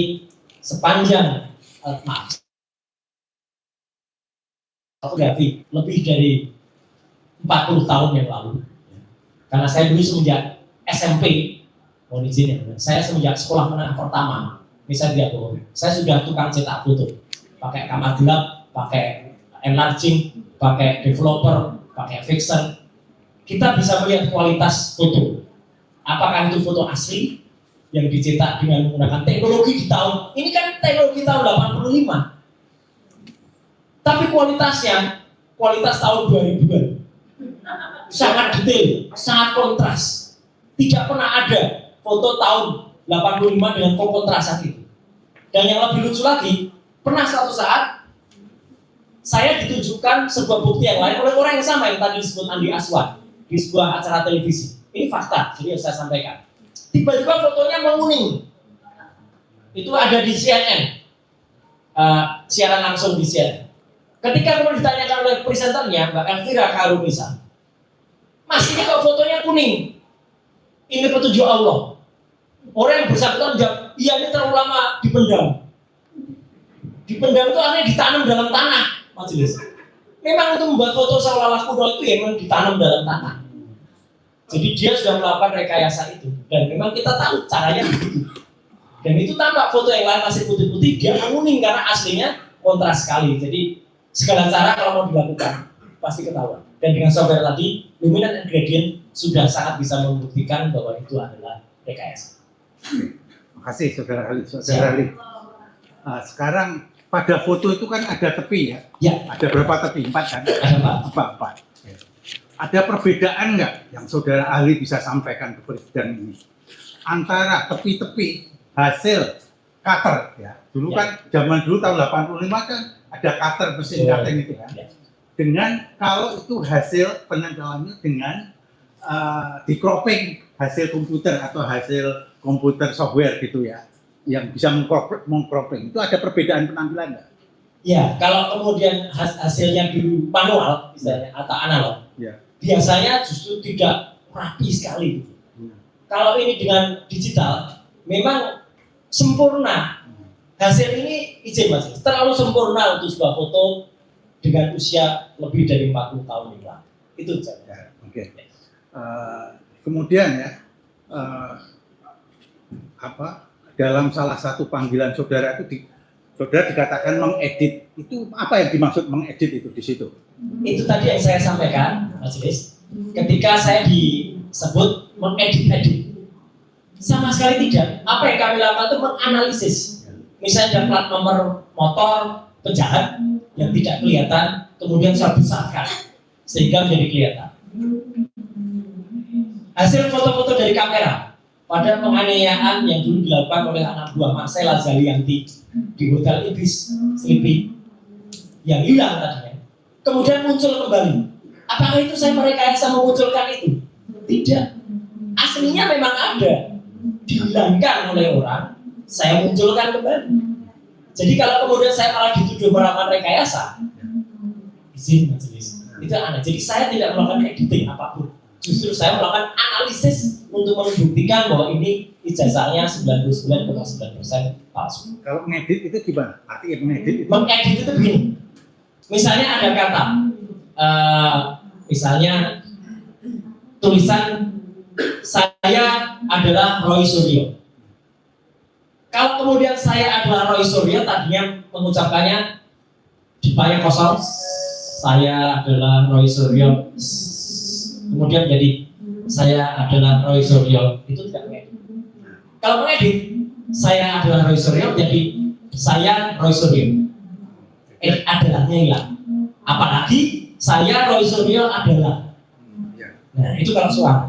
sepanjang fotografi lebih dari 40 tahun yang lalu. Karena saya dulu semenjak SMP, mohon izin ya, saya semenjak sekolah menengah pertama, misalnya saya sudah tukang cetak foto, pakai kamar gelap, pakai enlarging, pakai developer, pakai fixer. Kita bisa melihat kualitas foto. Apakah itu foto asli yang dicetak dengan menggunakan teknologi di tahun ini, kan teknologi tahun 85, tapi kualitasnya kualitas tahun 2000-an, sangat detail, sangat kontras. Tidak pernah ada foto tahun 85 dengan kontrasan itu. Dan yang lebih lucu lagi, pernah suatu saat saya ditunjukkan sebuah bukti yang lain oleh orang yang sama yang tadi disebut Andi Aswan di sebuah acara televisi. Ini fakta, jadi saya sampaikan. Tiba-tiba fotonya menguning. Itu ada di CNN, siaran langsung di CNN. Ketika kemudian ditanyakan oleh presenternya, Mbak Elvira Karunisa, Mas, ini kok fotonya kuning? Ini petunjuk Allah. Orang yang bersangkutan menjawab, iya ini terlalu lama dipendam. Dipendam itu artinya ditanam dalam tanah, majelis. Memang untuk membuat foto seolah-olah kuno itu ya memang ditanam dalam tanah. Jadi dia sudah melakukan rekayasa itu. Dan memang kita tahu caranya begitu. Dan itu tampak foto yang lain masih putih-putih, dia menguning karena aslinya kontras sekali. Jadi segala cara kalau mau dilakukan pasti ketahuan. Dan dengan software tadi dominant ingredient sudah sangat bisa membuktikan bahwa itu adalah rekayasa. Terima kasih Saudara Ali. Saudara Ali, sekarang pada foto itu kan ada tepi ya? Ya. Ada berapa tepi? 4 kan? Ada Pak. Empat. Ada perbedaan nggak yang Saudara Ali bisa sampaikan ke Presiden ini antara tepi-tepi hasil cutter ya? Dulu Ya. kan zaman dulu tahun 85 kan ada cutter mesin cutting itu kan? Ya. Dengan kalau itu hasil penempelannya dengan di cropping hasil komputer atau hasil komputer software gitu ya, yang bisa mengcropping itu ada perbedaan penampilan nggak? Ya, kalau kemudian hasilnya dulu manual misalnya atau analog, Ya. biasanya justru tidak rapi sekali. Kalau ini dengan digital, memang sempurna. Hasil ini izin Mas, terlalu sempurna untuk sebuah foto dengan usia lebih dari 40 tahun ini. Itu saja. Ya, oke. Kemudian ya, dalam salah satu panggilan saudara itu saudara dikatakan mengedit. Itu apa yang dimaksud mengedit itu di situ? Itu tadi yang saya sampaikan, Mas Lis. Ketika saya disebut mengedit-edit, sama sekali tidak. Apa yang kami lakukan itu menganalisis. Misalnya ada plat nomor motor penjahat yang tidak kelihatan, kemudian saya besarkan sehingga menjadi kelihatan. Hasil foto-foto dari kamera pada penganiayaan yang dulu dilakukan oleh anak buah Marcella Zalianti di Hotel Ibis Sleepy yang hilang tadinya, kemudian muncul kembali. Apakah itu saya merekayasa memunculkan itu? Tidak. Aslinya memang ada, dihilangkan oleh orang, saya munculkan kembali. Jadi kalau kemudian saya malah dituduh melakukan rekayasa, izin majelis, itu aneh. Jadi saya tidak melakukan editing apapun. Justru saya melakukan analisis untuk membuktikan bahwa ini ijazahnya 99,9% palsu. Kalau mengedit itu gimana? Artinya mengedit itu? Mengedit itu begini. Misalnya ada kata, misalnya tulisan saya adalah Roy Suryo. Kalau kemudian saya adalah Roy Suryo, tadinya mengucapkannya depannya kosong, saya adalah Roy Suryo. Kemudian jadi saya adalah Roy Suryo, itu tidak mengedit. Kalau mengedit, saya adalah Roy Suryo, jadi saya Roy Suryo. Adalahnya hilang. Apalagi saya Roy Suryo adalah. Nah itu kalau suara.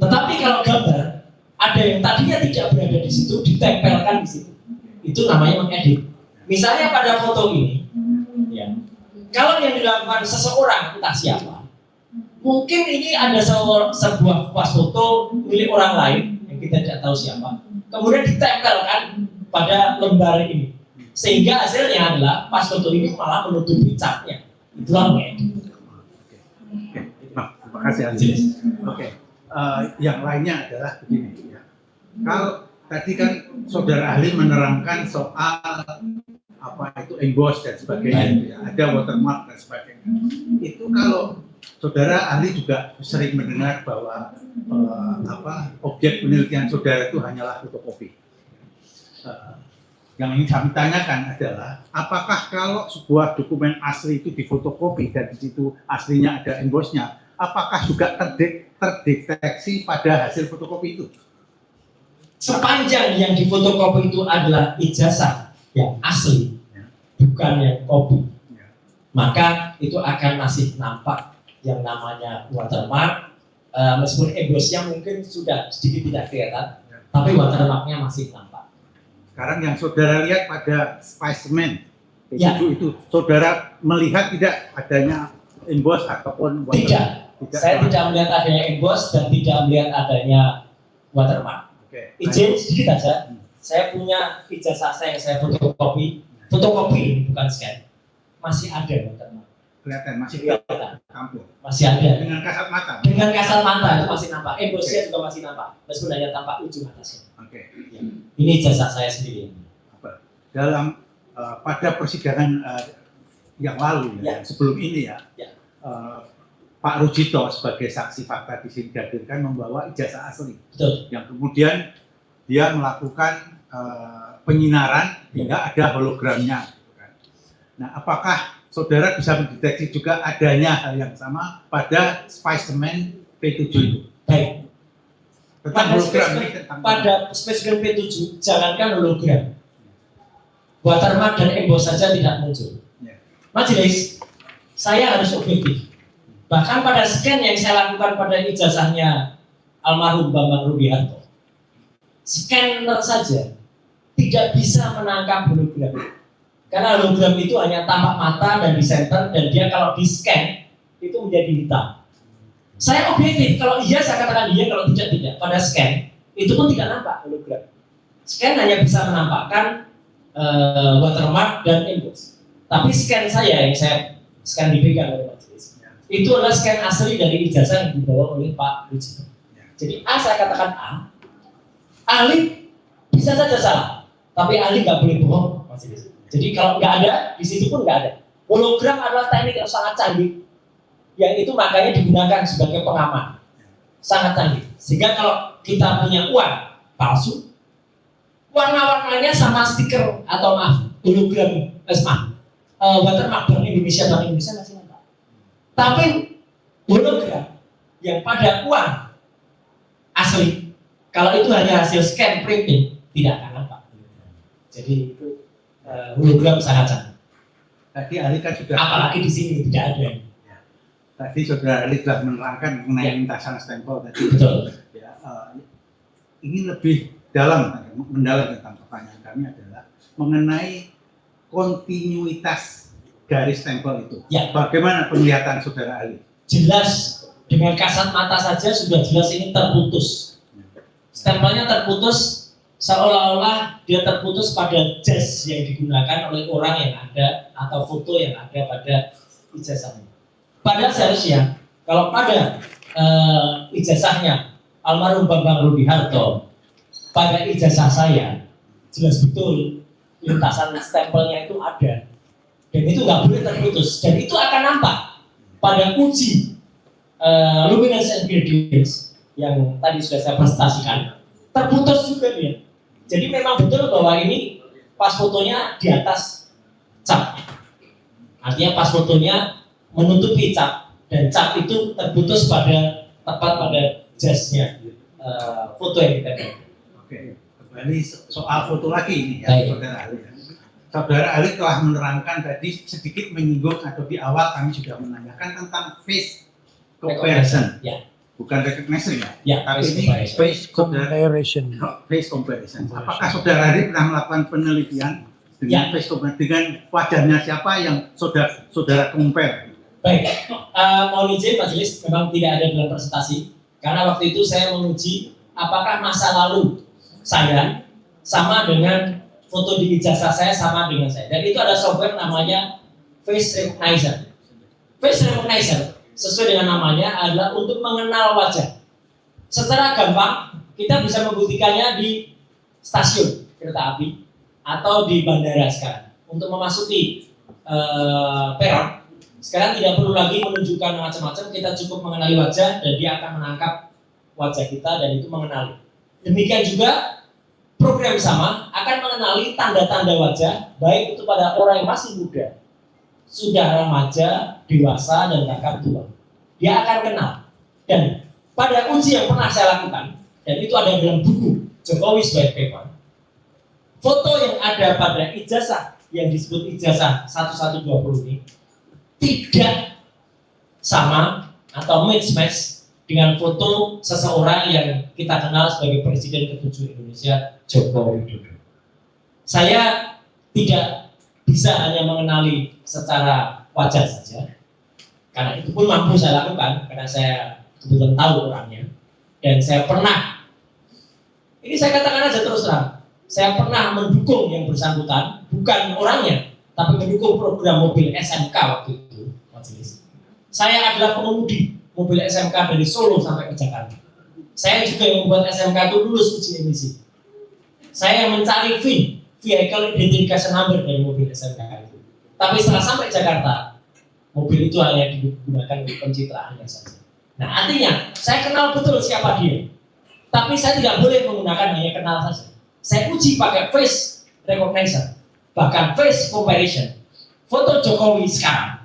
Tetapi kalau gambar, ada yang tadinya tidak berada di situ, ditempelkan di situ. Itu namanya mengedit. Misalnya pada foto ini, ya, kalau yang dilakukan seseorang entah siapa, mungkin ini ada sebuah pas foto milik orang lain yang kita tidak tahu siapa, kemudian ditempelkan pada lembar ini, sehingga hasilnya adalah pas foto ini malah menutupi catnya. Itulah mengedit. Nah, terima kasih Anjis. Oke, yang lainnya adalah begini ya. Kalau tadi kan saudara ahli menerangkan soal apa itu emboss dan sebagainya, ya. Ada watermark dan sebagainya. Itu kalau saudara ahli juga sering mendengar bahwa objek penelitian saudara itu hanyalah fotokopi. Yang ingin kami tanyakan adalah, apakah kalau sebuah dokumen asli itu difotokopi dan di situ aslinya ada embossnya, apakah juga terdeteksi pada hasil fotokopi itu? Sepanjang yang difotokopi itu adalah ijazah yang asli, bukan yang kopi, maka itu akan masih nampak yang namanya watermark, meskipun embossnya mungkin sudah sedikit tidak kelihatan, tapi watermarknya masih nampak. Sekarang yang saudara lihat pada spesimen Ya. itu, saudara melihat tidak adanya emboss ataupun watermark? Tidak. Saya tidak melihat adanya emboss dan tidak melihat adanya watermark. Oke. Izin sedikit aja. Saya punya ijazah saya yang saya fotokopi bukan scan. Masih ada watermark. Kelihatan, masih Kelihatan. campur. Masih ada. Dengan kasat mata. Dengan kasat mata itu masih nampak. Embossnya juga masih nampak. Meskipun hanya tampak ujung atasnya. Oke. Ini ijazah saya sendiri. Dalam pada persidangan yang lalu Ya. sebelum ini ya. Pak Rujito sebagai saksi fakta di sini dihadirkan membawa ijazah asli. Betul. Yang kemudian dia melakukan penyinaran hingga ada hologramnya. Nah, apakah saudara bisa mendeteksi juga adanya hal yang sama pada spesimen P7 itu. Baik. Tentang hologram ini tentang Pada spesimen P7, jangankan hologram, watermark dan emboss saja tidak muncul. Ya. Majelis, saya harus objektif. Bahkan pada scan yang saya lakukan pada ijazahnya almarhum Bambang Rudianto, scanner saja tidak bisa menangkap hologram. Karena hologram itu hanya tampak mata dan di center, dan dia kalau di scan itu menjadi hitam. Saya objektif, kalau iya saya katakan iya, kalau tidak. Pada scan itu pun tidak nampak hologram. Scan hanya bisa menampakkan watermark dan emboss. Tapi scan saya yang saya scan dipegang oleh majelis, itu adalah scan asli dari ijazah yang dibawa oleh Pak Rujito. Jadi A saya katakan A, ahli bisa saja salah, tapi ahli nggak boleh bohong majelis. Jadi kalau nggak ada, di situ pun nggak ada. Hologram adalah teknik yang sangat canggih, yang itu makanya digunakan sebagai pengaman. Sangat canggih. Sehingga kalau kita punya uang palsu, warna-warnanya sama stiker atau hologram, watermark Bank Indonesia masih nampak. Tapi hologram yang pada uang asli, kalau itu hanya hasil scan printing, tidak akan nampak. Jadi itu hologram sangat canggih. Tadi ahli kan sudah, Apalagi di sini tidak ada. tadi saudara ahli telah menerangkan mengenai lintasan stempel tadi. Betul. Ya, ini lebih mendalam tentang pertanyaan kami adalah mengenai kontinuitas garis stempel itu. Ya. Bagaimana penglihatan saudara ahli? Jelas dengan kasat mata saja sudah jelas ini terputus. Stempelnya terputus, seolah-olah dia terputus pada jas yang digunakan oleh orang yang ada atau foto yang ada pada ijazahnya. Padahal seharusnya kalau pada ijazahnya almarhum Bambang Rudianto, pada ijazah saya jelas betul lintasan stempelnya itu ada, dan itu nggak boleh terputus, dan itu akan nampak pada uji luminance and gradients yang tadi sudah saya presentasikan, terputus juga dia. Jadi memang betul bahwa ini pas fotonya di atas cap, artinya pas fotonya menutupi cap, dan cap itu terputus tepat pada jasnya foto yang kita lihat. Oke, kembali soal foto lagi ini ya, Baik. saudara ahli. Saudara ahli telah menerangkan tadi sedikit menyinggung atau di awal kami sudah menanyakan tentang face comparison. Ya. Bukan recognition ya. Ya, Tapi face ini comparison. face Comparison. face comparison. Apakah saudara ahli pernah melakukan penelitian dengan Ya. face comparison, dengan wajahnya siapa yang saudara compare? Baik, mohon izin majelis, memang tidak ada dalam presentasi karena waktu itu saya menguji apakah masa lalu saya sama dengan foto di ijazah saya sama dengan saya, dan itu ada software namanya Face Recognizer. Face Recognizer sesuai dengan namanya adalah untuk mengenal wajah. Secara gampang kita bisa membuktikannya di stasiun kereta api atau di bandara sekarang. Untuk memasuki peron, sekarang tidak perlu lagi menunjukkan macam-macam, kita cukup mengenali wajah dan dia akan menangkap wajah kita dan itu mengenali. Demikian juga program sama akan mengenali tanda-tanda wajah, baik itu pada orang yang masih muda, sudah remaja, dewasa, dan bahkan tua. Dia akan kenal. Dan pada uji yang pernah saya lakukan, dan itu ada dalam buku Jokowi's White Paper, foto yang ada pada ijazah yang disebut ijazah 1120 ini tidak sama atau match dengan foto seseorang yang kita kenal sebagai Presiden ke-7 Indonesia, Joko Widodo. Saya tidak bisa hanya mengenali secara wajah saja, karena itu pun mampu saya lakukan karena saya kebetulan tahu orangnya, dan saya pernah, ini saya katakan aja terus terang, saya pernah mendukung yang bersangkutan, bukan orangnya, tapi mendukung program mobil SMK waktu itu, majelis. Saya adalah pengemudi mobil SMK dari Solo sampai ke Jakarta. Saya juga yang membuat SMK itu lulus uji emisi. Saya yang mencari VIN, Vehicle Identification Number dari mobil SMK itu. Tapi setelah sampai Jakarta, mobil itu hanya digunakan untuk pencitraannya saja. Nah, artinya saya kenal betul siapa dia. Tapi saya tidak boleh menggunakan hanya kenal saja. Saya uji pakai face recognition, bahkan face comparison. foto Jokowi sekarang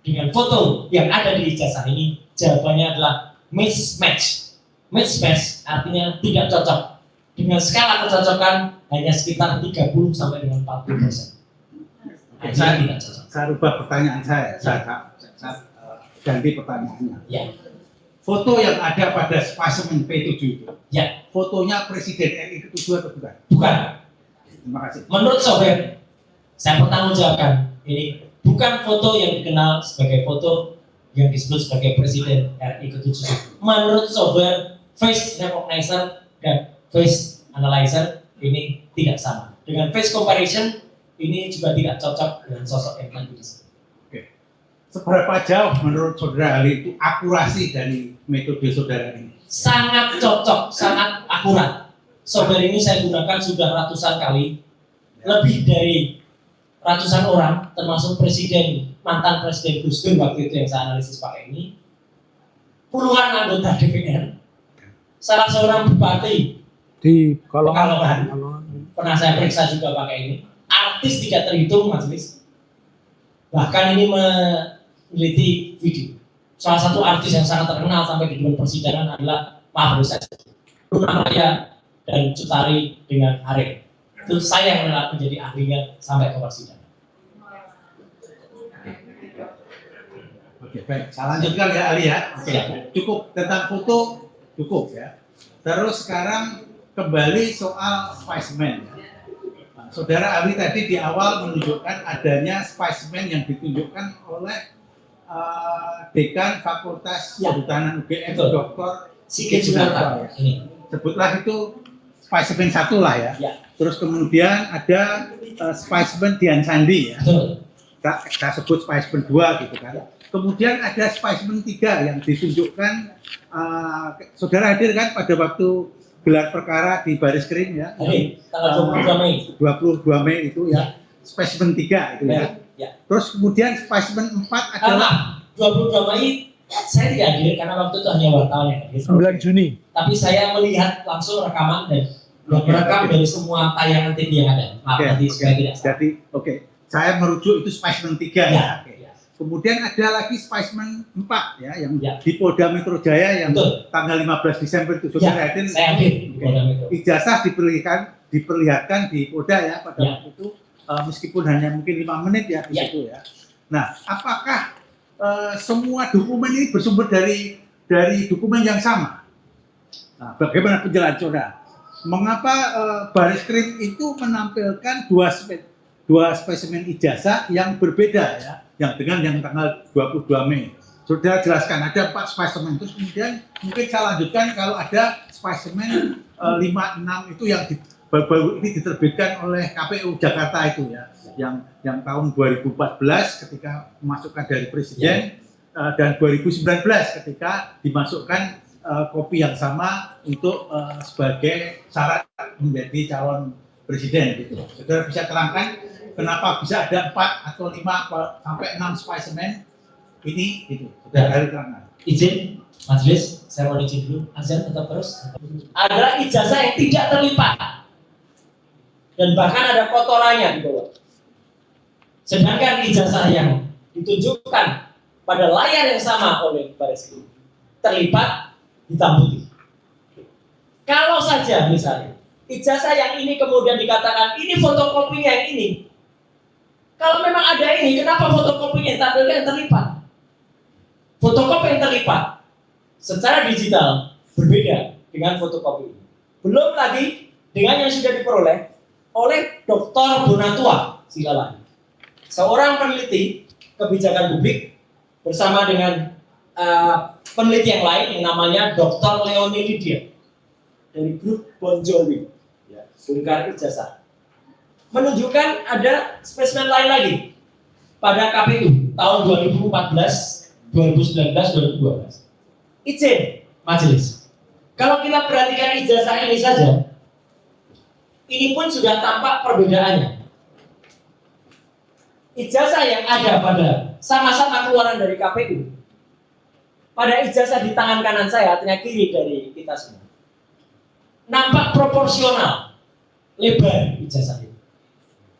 dengan foto yang ada di ijazah ini, jawabannya adalah mismatch. Mismatch artinya tidak cocok. Dengan skala kecocokan hanya sekitar 30 sampai dengan 40%. Saya- Tidak cocok. Saya rubah pertanyaan saya ganti pertanyaannya. Ya, Foto yang ada pada spesimen P7 itu, ya, fotonya Presiden RI ke-7 atau bukan? bukan. Terima kasih. Menurut software, saya pertanggungjawabkan ini bukan foto yang dikenal sebagai foto yang disebut sebagai Presiden RI ke-7. Menurut software, face recognizer dan face analyzer ini tidak sama. Dengan face comparison ini juga tidak cocok dengan sosok yang tadi disebut. Seberapa jauh menurut saudara Ali itu akurasi dari metode saudara ini? Sangat cocok, sangat akurat. Software ini saya gunakan sudah ratusan kali, lebih dari ratusan orang, termasuk presiden, mantan presiden Gus Dur waktu itu yang saya analisis pakai ini, puluhan anggota DPR, salah seorang bupati Di Pekalongan, Pekalongan. pernah saya periksa juga pakai ini, artis tidak terhitung majelis, bahkan ini meneliti video. Salah satu artis yang sangat terkenal sampai di dalam persidangan adalah Mahrul saja, Luna Maya dan Cutari dengan Arif. Itu saya yang menjadi ahlinya sampai ke persidangan. Oke, baik. Saya lanjutkan ya Ali ya. Oke, cukup tentang foto, cukup ya. Terus sekarang kembali soal spesimen. Nah, saudara Ali tadi di awal menunjukkan adanya spesimen yang ditunjukkan oleh Dekan Fakultas Ya. Kehutanan UGM, Betul. Dr. Sigit Sunarta ini. Sebutlah itu spesimen 1 lah ya. Ya. Terus kemudian ada spesimen Dian Sandi ya. Betul. Kita sebut spesimen 2 gitu kan. Kemudian ada spesimen 3 yang ditunjukkan saudara hadir kan pada waktu gelar perkara di Baris Krim ya. Oke, tanggal 22 Mei. 22 Mei itu ya. Spesimen 3 itu ya. Ya. Terus kemudian spesimen 4 adalah 22 Mei saya tidak hadir karena waktu itu hanya wartawan yang hadir. 9 Juni. Tapi saya melihat langsung rekaman dan merekam dari semua tayangan TV yang ada. Maaf Oke, nanti oke. supaya tidak salah. Jadi oke, saya merujuk itu spesimen 3 ya. Ya. Oke. Kemudian ada lagi spesimen 4 ya yang Ya. di Polda Metro Jaya yang Betul. tanggal 15 Desember itu Ya, saudara hadir. saya hadir di Oke. Polda Metro. Ijazah diperlihatkan di Polda ya pada Ya. waktu itu meskipun hanya mungkin 5 menit ya di Ya. situ ya. Nah, apakah semua dokumen ini bersumber dari dokumen yang sama? Nah, bagaimana penjelasan saudara? Mengapa Baris Krim itu menampilkan dua spesimen ijazah yang berbeda ya, yang dengan yang tanggal 22 Mei. Saudara jelaskan ada 4 spesimen, terus kemudian mungkin saya lanjutkan kalau ada spesimen 5-6 itu yang baru ini diterbitkan oleh KPU Jakarta itu ya, yang tahun 2014 ketika memasukkan dari presiden dan 2019 ketika dimasukkan kopi yang sama untuk sebagai syarat menjadi calon presiden gitu. Saudara bisa terangkan kenapa bisa ada 4 atau 5 sampai 6 spesimen ini gitu. Saudara hari terangkan. Izin majelis, saya mau izin dulu. Azan tetap terus. Adalah ijazah yang tidak terlipat dan bahkan ada kotorannya di bawah. Sedangkan ijazah yang ditunjukkan pada layar yang sama oleh Baris Krim terlipat hitam putih. Kalau saja misalnya ijazah yang ini kemudian dikatakan ini fotokopinya yang ini, kalau memang ada ini, kenapa fotokopinya yang tampilkan yang terlipat? Fotokopi yang terlipat secara digital berbeda dengan fotokopi ini. Belum lagi dengan yang sudah diperoleh oleh Dr. Bonatua Silalai, seorang peneliti kebijakan publik bersama dengan peneliti yang lain yang namanya Dr. Leoni Lydia dari grup Bon Jovi, ya, bongkar ijazah, menunjukkan ada spesimen lain lagi pada KPU tahun 2014, 2019, 2012. Izin majelis, kalau kita perhatikan ijazah ini saja, ini pun sudah tampak perbedaannya. Ijazah yang ada pada sama-sama keluaran dari KPU, pada ijazah di tangan kanan saya, artinya kiri dari kita semua, nampak proporsional lebar ijazah itu.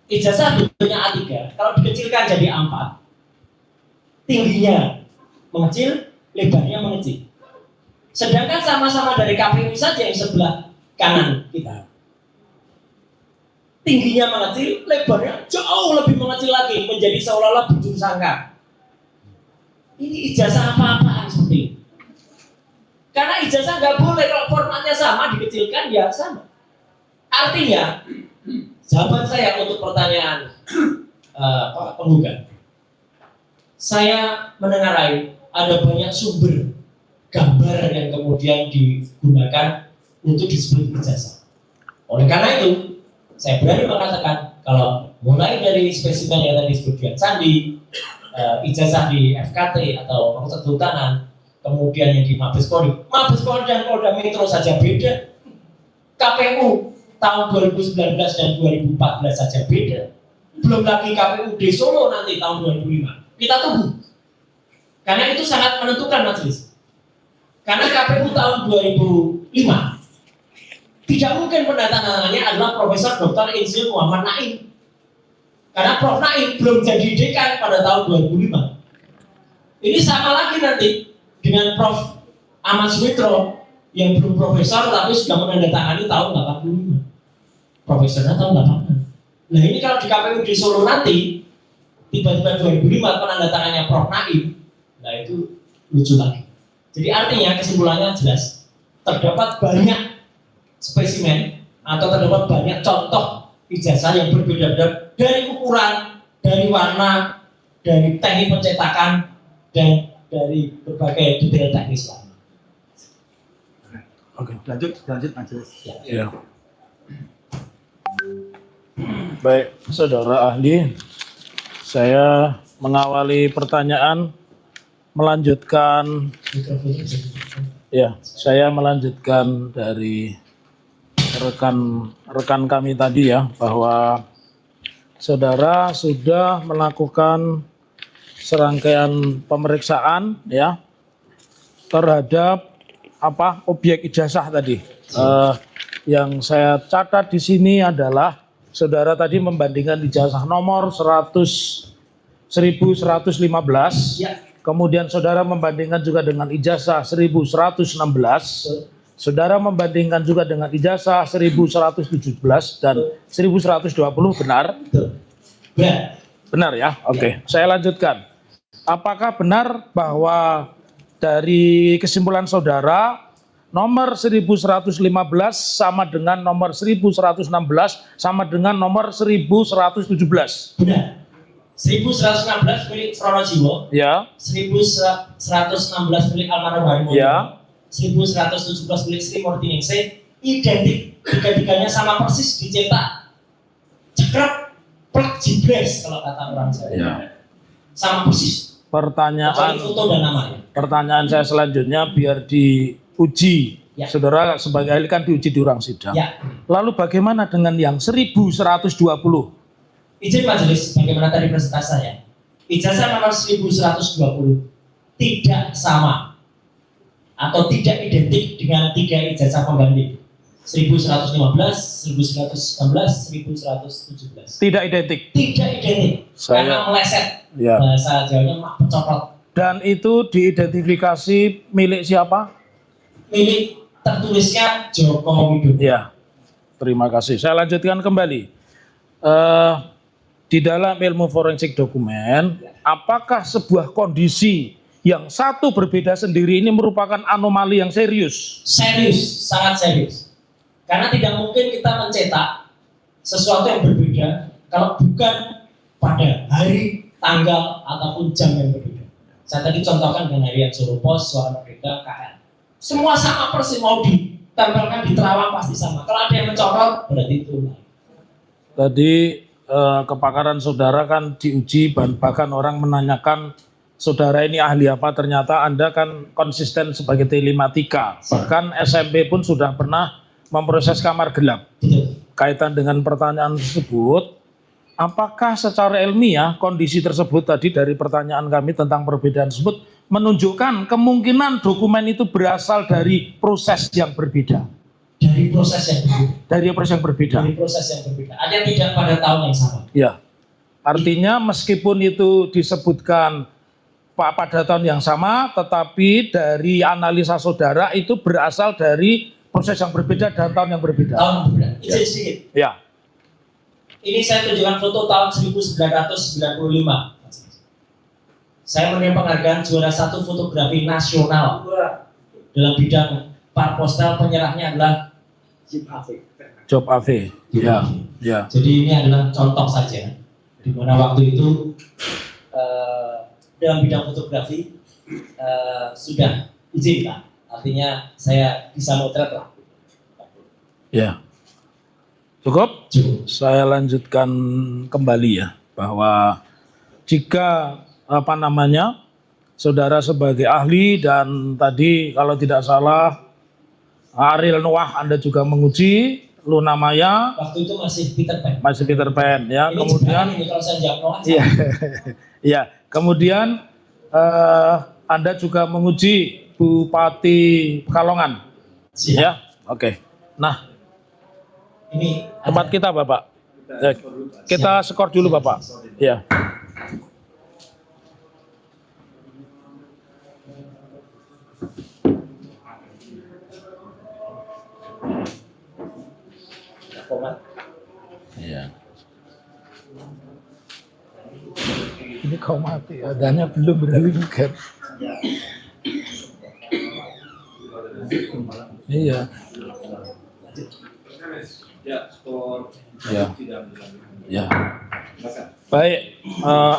ijazah bentuknya A3, kalau dikecilkan jadi A4, tingginya mengecil, lebarnya mengecil. Sedangkan sama-sama dari KPU saja yang sebelah kanan kita. Tingginya mengecil, lebarnya jauh lebih mengecil lagi, menjadi seolah-olah bujur sangka. Ini ijazah apa-apaan seperti ini. Karena ijazah nggak boleh, kalau formatnya sama, dikecilkan ya sama. Artinya, jawaban saya untuk pertanyaan penggugat, saya menengarai ada banyak sumber gambar yang kemudian digunakan untuk disebut ijazah. Oleh karena itu, saya berani mengatakan kalau mulai dari spesimen yang tadi disebutkan Sandi, ijazah di FKT atau Fakultas Kehutanan, kemudian yang di Mabes Polri dan Polda Metro saja beda. KPU tahun 2019 dan 2014 saja beda. Belum lagi KPU di Solo nanti tahun 2005. Kita tunggu. Karena itu sangat menentukan majelis. Karena KPU tahun 2005 tidak mungkin pendatangannya adalah Profesor Dr. Insinyur Muhammad Naim. Karena Prof. Naim belum jadi dekan pada tahun 2005. Ini sama lagi nanti dengan Prof. Ahmad Sumitro yang belum profesor tapi sudah menandatangani tahun 85. Profesornya tahun 86. Nah ini kalau di KPU di Solo nanti tiba-tiba 2005 penandatangannya Prof. Naim, nah itu lucu lagi. Jadi artinya kesimpulannya jelas, terdapat banyak spesimen atau terdapat banyak contoh ijazah yang berbeda-beda dari ukuran, dari warna, dari teknik pencetakan, dan dari berbagai detail teknis lain. Oke, lanjut majelis. Ya. Baik, saudara ahli, saya mengawali pertanyaan, saya melanjutkan dari rekan kami tadi ya, bahwa saudara sudah melakukan serangkaian pemeriksaan ya terhadap objek ijazah tadi. Yang saya catat di sini adalah saudara tadi membandingkan ijazah nomor 1115, Ya. kemudian saudara membandingkan juga dengan ijazah 1116, saudara membandingkan juga dengan ijazah 1117 dan 1120, benar? Betul. Benar. Benar ya? Oke. Saya lanjutkan. Apakah benar bahwa dari kesimpulan saudara nomor 1115 sama dengan nomor 1116 sama dengan nomor 1117? Benar. 1116 milik Pronojiwo, Ya. 1116 milik Almarhum Harimurti, Ya. 1117 milik Sri Murtiningsih, identik, tiga-tiganya sama persis, dicetak cekrek plek jibres kalau kata orang Jawa. Ya. Sama persis. Pertanyaan Kecuali foto dan namanya. Pertanyaan saya selanjutnya biar diuji. Ya. Saudara sebagai ahli kan diuji di ruang sidang. Ya. Lalu bagaimana dengan yang 1120? Izin majelis, bagaimana tadi presentasi saya? Ijazah nomor 1120 tidak sama atau tidak identik dengan tiga ijazah pengganti. 1115, 1116, 1117. Tidak identik. Tidak identik. Karena meleset. Ya. Bahasa Jawanya mak pecopot. Dan itu diidentifikasi milik siapa? Milik tertulisnya Joko Widodo. Ya. Terima kasih. Saya lanjutkan kembali. Di dalam ilmu forensik dokumen, apakah sebuah kondisi yang satu berbeda sendiri ini merupakan anomali yang serius? Serius, sangat serius. Karena tidak mungkin kita mencetak sesuatu yang berbeda kalau bukan pada hari, tanggal, ataupun jam yang berbeda. Saya tadi contohkan dengan harian Solo Pos, Suara Merdeka, KL. Semua sama persis, mau ditempelkan di terawang pasti sama. Kalau ada yang mencorot, berarti itu lain. Tadi kepakaran saudara kan diuji, bahkan orang menanyakan saudara ini ahli apa, ternyata Anda kan konsisten sebagai telematika. Bahkan SMP pun sudah pernah memproses kamar gelap. Betul. Kaitan dengan pertanyaan tersebut, apakah secara ilmiah kondisi tersebut tadi dari pertanyaan kami tentang perbedaan tersebut menunjukkan kemungkinan dokumen itu berasal dari proses yang berbeda? dari proses yang berbeda. Dari proses yang berbeda. Dari proses yang berbeda. Ada tidak pada tahun yang sama. Ya. Artinya meskipun itu disebutkan pada tahun yang sama, tetapi dari analisa saudara itu berasal dari proses yang berbeda dan tahun yang berbeda. Tahun yang berbeda. Izin sedikit. Ya. Ini saya tunjukkan foto tahun 1995. Saya menerima penghargaan juara 1 fotografi nasional dalam bidang parpostal, penyerahnya adalah Job AV. Ya. Ya. Jadi ini adalah contoh saja, di mana waktu itu dalam bidang fotografi sudah izin Pak, artinya saya bisa motret lah. Ya. Cukup? Cukup. Saya lanjutkan kembali ya, bahwa jika saudara sebagai ahli dan tadi kalau tidak salah Ariel Noah Anda juga menguji, Luna Maya Waktu itu masih Peter Pan. masih Peter Pan ya. Ini Kemudian ini kalau saya jawab Noah. iya. Ya, kemudian Anda juga menguji Bupati Pekalongan. Siap. Ya. Oke. Nah, Ini tempat kita Bapak. Ya, kita skor dulu Bapak. Ya. format. Iya. Ini kau mati, adanya belum berlibat. Iya. Ya. Ya. Baik,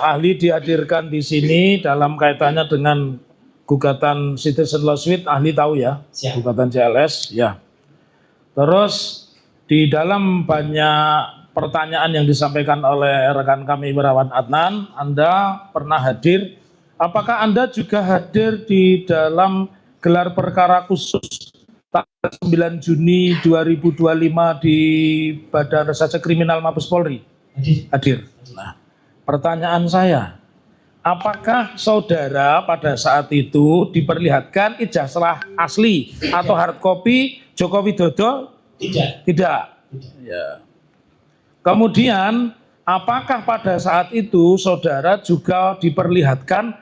ahli dihadirkan di sini dalam kaitannya dengan gugatan citizen lawsuit, ahli tahu ya, Siap. gugatan CLS, ya. Terus di dalam banyak pertanyaan yang disampaikan oleh rekan kami Wirawan Adnan, Anda pernah hadir. Apakah Anda juga hadir di dalam gelar perkara khusus tanggal 9 Juni 2025 di Badan Reserse Kriminal Mabes Polri? Hadir. Nah, pertanyaan saya, apakah saudara pada saat itu diperlihatkan ijazah asli atau hard copy Joko Widodo? Tidak. Tidak. Ya. Kemudian, apakah pada saat itu saudara juga diperlihatkan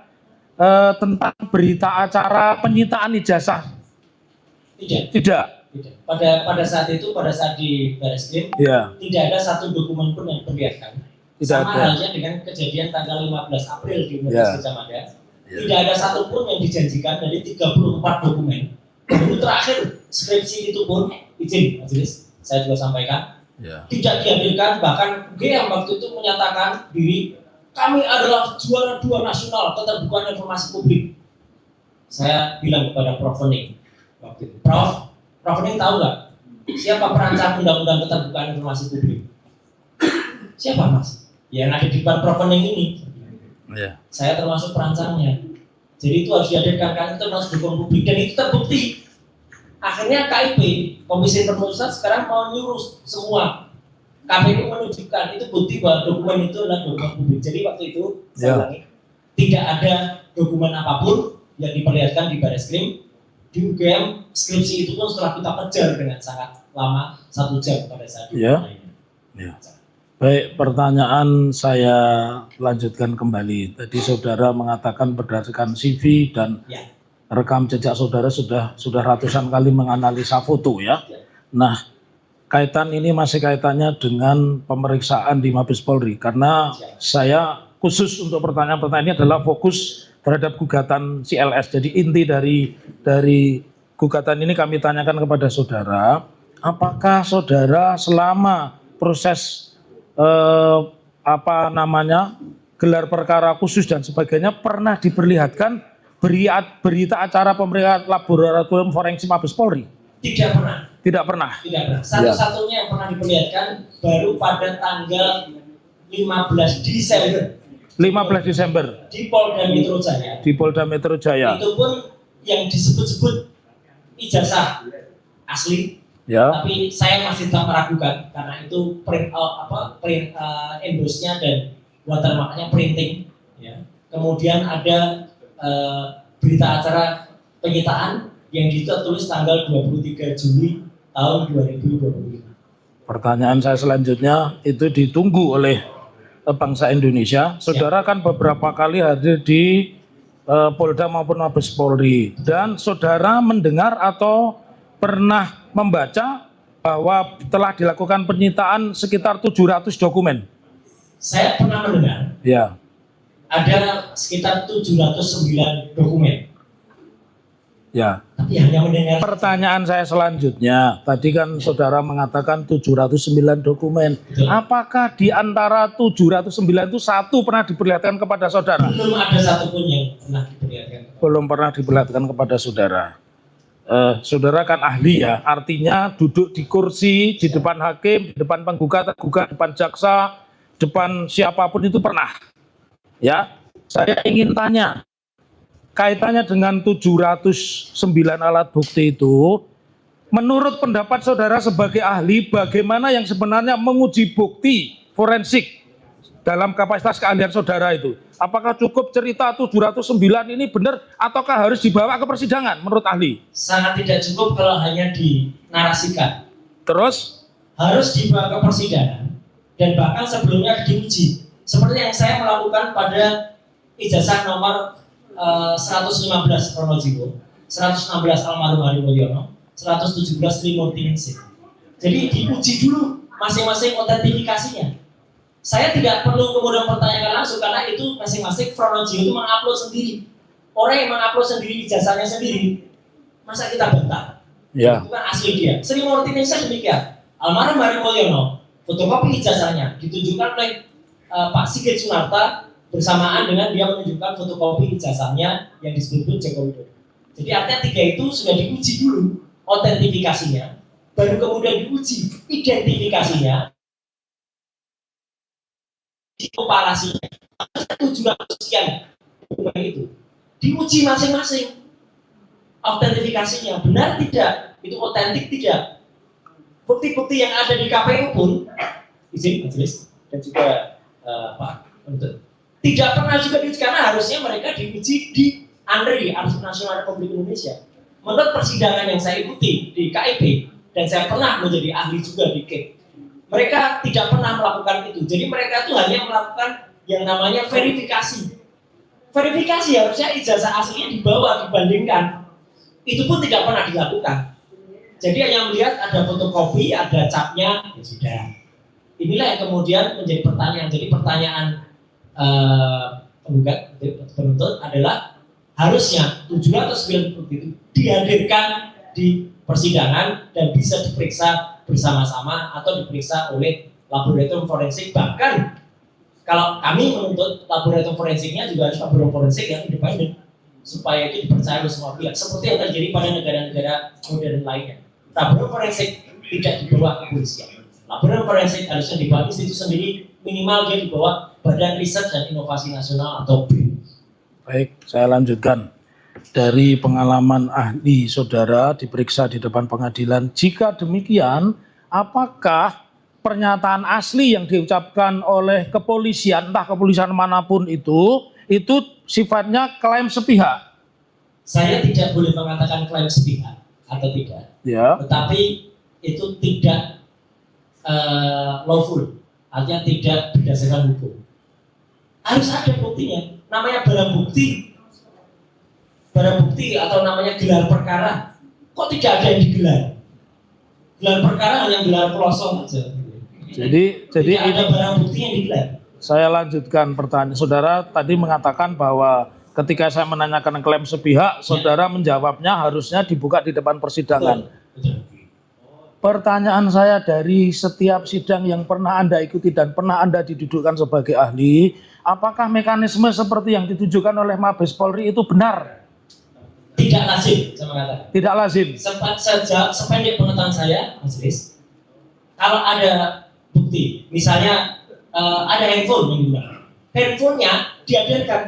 tentang berita acara penyitaan ijazah? Tidak. Tidak. Tidak. Pada saat itu, pada saat di Barreskrim, Ya. tidak ada satu dokumen pun yang diperlihatkan. Tidak Sama ada. halnya dengan kejadian tanggal 15 April di Ya. Universitas Gajah Mada. Ya. Tidak ada satupun yang dijanjikan dari 34 dokumen. Baru terakhir skripsi itu pun, izin majelis, saya juga sampaikan, Ya. tidak dihadirkan, bahkan GM waktu itu menyatakan diri, kami adalah juara 2 nasional keterbukaan informasi publik. Saya bilang kepada Prof. Hening waktu itu, Prof Hening tahu nggak siapa perancang undang-undang keterbukaan informasi publik? Siapa Mas? Yang ada di depan Prof. Hening ini. Ya. Saya termasuk perancangnya. Jadi itu harus dihadirkan, karena itu termasuk dokumen publik dan itu terbukti. Akhirnya KIP, Komisi Penutusan sekarang mau nyuruh semua. KPU menunjukkan itu bukti bahwa dokumen itu adalah dokumen publik. Jadi waktu itu, saya ulangi, tidak ada dokumen apapun yang diperlihatkan di Barreskrim. Di UGM, skripsi itu pun setelah kita kejar dengan sangat lama, 1 jam pada saat itu. Ya. Ya. Baik, pertanyaan saya lanjutkan kembali. Tadi saudara mengatakan berdasarkan CV dan Ya. rekam jejak saudara sudah ratusan kali menganalisa foto ya. Ya. Nah, kaitan ini masih kaitannya dengan pemeriksaan di Mabes Polri karena saya khusus untuk pertanyaan-pertanyaan ini adalah fokus terhadap gugatan CLS. Jadi inti dari gugatan ini kami tanyakan kepada saudara, apakah saudara selama proses gelar perkara khusus dan sebagainya pernah diperlihatkan berita acara pemeriksaan laboratorium forensik Mabes Polri? Tidak pernah. Tidak pernah. Tidak pernah. Satu-satunya yang pernah diperlihatkan baru pada tanggal 15 Desember 15 Desember di Polda Metro Jaya. di Polda Metro Jaya. Itu pun yang disebut-sebut ijazah asli, Ya. tapi saya masih tetap meragukan karena itu print endorse-nya dan watermark-nya printing. Ya. Kemudian ada berita acara penyitaan yang ditulis tanggal 23 Juli tahun 2025. Pertanyaan saya selanjutnya itu ditunggu oleh bangsa Indonesia. Saudara kan beberapa kali hadir di Polda maupun Mabes Polri, dan saudara mendengar atau pernah membaca bahwa telah dilakukan penyitaan sekitar 700 dokumen. Saya pernah mendengar Ya, ada sekitar 709 dokumen, ya. tapi hanya mendengar. Pertanyaan saya selanjutnya, tadi kan saudara mengatakan 709 dokumen. Betul. Apakah di antara 709 itu satu pernah diperlihatkan kepada saudara? Belum ada satupun yang pernah diperlihatkan. Belum pernah diperlihatkan kepada saudara. Saudara kan ahli ya, artinya duduk di kursi, di depan hakim, di depan penggugat, tergugat, depan jaksa, depan siapapun itu pernah. Ya, saya ingin tanya, kaitannya dengan 709 alat bukti itu, menurut pendapat saudara sebagai ahli, bagaimana yang sebenarnya menguji bukti forensik dalam kapasitas keahlian saudara itu? Apakah cukup cerita 709 ini benar ataukah harus dibawa ke persidangan menurut ahli? Sangat tidak cukup kalau hanya dinarasikan. Terus? Harus dibawa ke persidangan dan bahkan sebelumnya diuji. Seperti yang saya melakukan pada ijazah nomor 115 Pronojiwo, 116 almarhum Hari Mulyono, 117 Trimurti Ningsih. Jadi diuji dulu masing-masing otentifikasinya. Saya tidak perlu kemudian pertanyakan langsung karena itu masing-masing Pronojiwo itu mengupload sendiri. Orang yang mengupload sendiri ijazahnya sendiri, masa kita bantah? Ya. Bukan asli dia. Trimurti Ningsih demikian. Almarhum Hari Mulyono, fotokopi ijazahnya ditunjukkan oleh Pak Sigit Sunarta bersamaan dengan dia menunjukkan fotokopi ijazahnya yang disebut Joko Widodo. Jadi artinya tiga itu sudah diuji dulu otentifikasinya, baru kemudian diuji identifikasinya, komparasinya. 700 sekian dokumen itu diuji masing-masing otentifikasinya benar tidak, itu otentik tidak. Bukti-bukti yang ada di KPU pun izin majelis dan juga Pak Penuntut tidak pernah juga diuji karena harusnya mereka diuji di ANRI, Arsip Nasional Republik Indonesia. Menurut persidangan yang saya ikuti di KIP dan saya pernah menjadi ahli juga di KIP, mereka tidak pernah melakukan itu. Jadi mereka itu hanya melakukan yang namanya verifikasi. Verifikasi harusnya ijazah aslinya dibawa dibandingkan. Itu pun tidak pernah dilakukan. Jadi hanya melihat ada fotokopi, ada capnya, ya sudah. Inilah yang kemudian menjadi pertanyaan. Jadi pertanyaan penggugat penuntut adalah harusnya 709 bukti itu dihadirkan di persidangan dan bisa diperiksa bersama-sama atau diperiksa oleh laboratorium forensik. Bahkan kalau kami menuntut laboratorium forensiknya juga harus laboratorium forensik yang independen supaya itu dipercaya oleh semua pihak. Seperti yang terjadi pada negara-negara modern lainnya. Laboratorium forensik tidak dibawa kepolisian. Laboratorium forensik harusnya dibawa institusi sendiri, minimal dia dibawa Badan Riset dan Inovasi Nasional atau BRIN. Baik, saya lanjutkan. Dari pengalaman ahli saudara diperiksa di depan pengadilan, jika demikian, apakah pernyataan asli yang diucapkan oleh kepolisian, entah kepolisian manapun itu sifatnya klaim sepihak? Saya tidak boleh mengatakan klaim sepihak atau tidak, Ya. tetapi itu tidak lawful, artinya tidak berdasarkan hukum. Harus ada buktinya, namanya barang bukti atau namanya gelar perkara. Kok tidak ada yang digelar? Gelar perkara hanya gelar pelosong saja. Jadi Tidak ada barang bukti yang digelar. saya lanjutkan pertanyaan. Saudara tadi mengatakan bahwa ketika saya menanyakan klaim sepihak, saudara menjawabnya harusnya dibuka di depan persidangan. Betul. Pertanyaan saya dari setiap sidang yang pernah Anda ikuti dan pernah Anda didudukkan sebagai ahli, apakah mekanisme seperti yang ditujukan oleh Mabes Polri itu benar? Tidak lazim, saya mengatakan. Tidak lazim. Sependek pengetahuan saya, majelis, kalau ada bukti, misalnya ada handphone yang digunakan, handphonenya dihadirkan,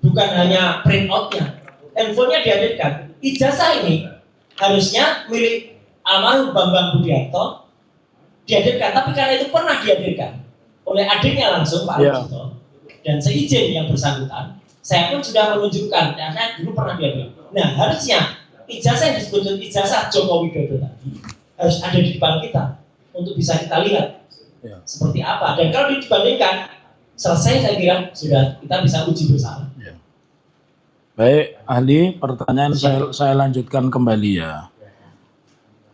bukan hanya print outnya, handphonenya dihadirkan. Ijazah ini harusnya milik almarhum Bambang Budiarto dihadirkan, tapi karena itu pernah dihadirkan oleh adiknya langsung Pak Arjito dan seizin yang bersangkutan, saya pun sudah menunjukkan karena dulu pernah dihadirkan. Nah harusnya ijazah yang disebut ijazah Joko Widodo tadi harus ada di depan kita untuk bisa kita lihat Ya. seperti apa. Dan kalau dibandingkan selesai, saya kira sudah kita bisa uji bersama. Baik, ahli, pertanyaan saya lanjutkan kembali ya.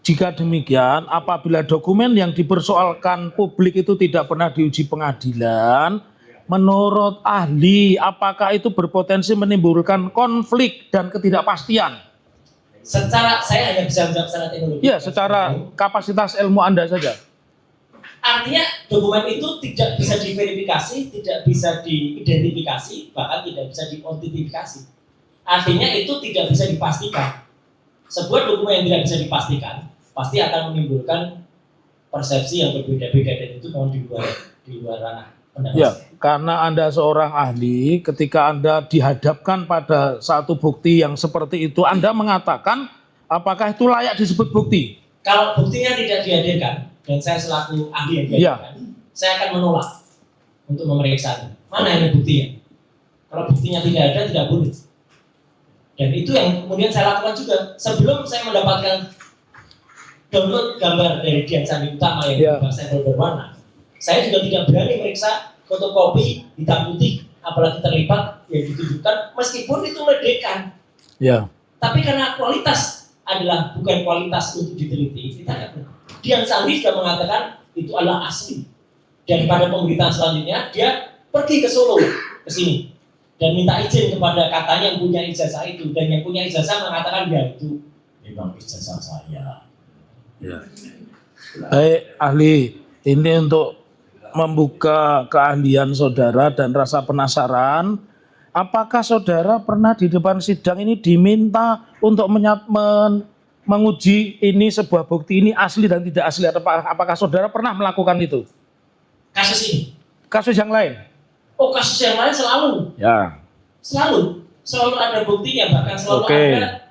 Jika demikian, apabila dokumen yang dipersoalkan publik itu tidak pernah diuji pengadilan, menurut ahli, apakah itu berpotensi menimbulkan konflik dan ketidakpastian? Secara, saya hanya bisa menjawab secara teknologi. Ya, secara kapasitas ilmu Anda saja. Artinya dokumen itu tidak bisa diverifikasi, tidak bisa diidentifikasi, bahkan tidak bisa diautentifikasi. Artinya itu tidak bisa dipastikan. Sebuah dokumen yang tidak bisa dipastikan pasti akan menimbulkan persepsi yang berbeda-beda, dan itu mohon di luar ranah pendapat. Ya, karena Anda seorang ahli, ketika Anda dihadapkan pada satu bukti yang seperti itu, Anda mengatakan apakah itu layak disebut bukti? Kalau buktinya tidak dihadirkan, dan saya selaku ahli yang dihadirkan, saya akan menolak untuk memeriksa. Mana ini buktinya? Kalau buktinya tidak ada, tidak boleh. Dan itu yang kemudian saya lakukan juga. Sebelum saya mendapatkan download gambar dari Dian Sandi Utama yang stempel berwarna, saya juga tidak berani meriksa fotokopi hitam putih, apalagi terlibat yang ditunjukkan, meskipun itu meledekkan. Ya. Tapi karena kualitas adalah bukan kualitas untuk diteliti, kita tidak pernah. Dian Sandi sudah mengatakan itu adalah asli. Dan pada pemberitaan selanjutnya dia pergi ke Solo, ke sini, dan minta izin kepada katanya yang punya ijazah itu, dan yang punya ijazah mengatakan ya itu memang ijazah saya. Ya. Baik, ahli, ini untuk membuka keahlian saudara dan rasa penasaran, apakah saudara pernah di depan sidang ini diminta untuk menguji ini sebuah bukti ini asli dan tidak asli? Apakah saudara pernah melakukan itu? Kasus ini? Kasus yang lain? Oh, kasus yang lain selalu. Ya. Selalu ada buktinya, bahkan selalu ada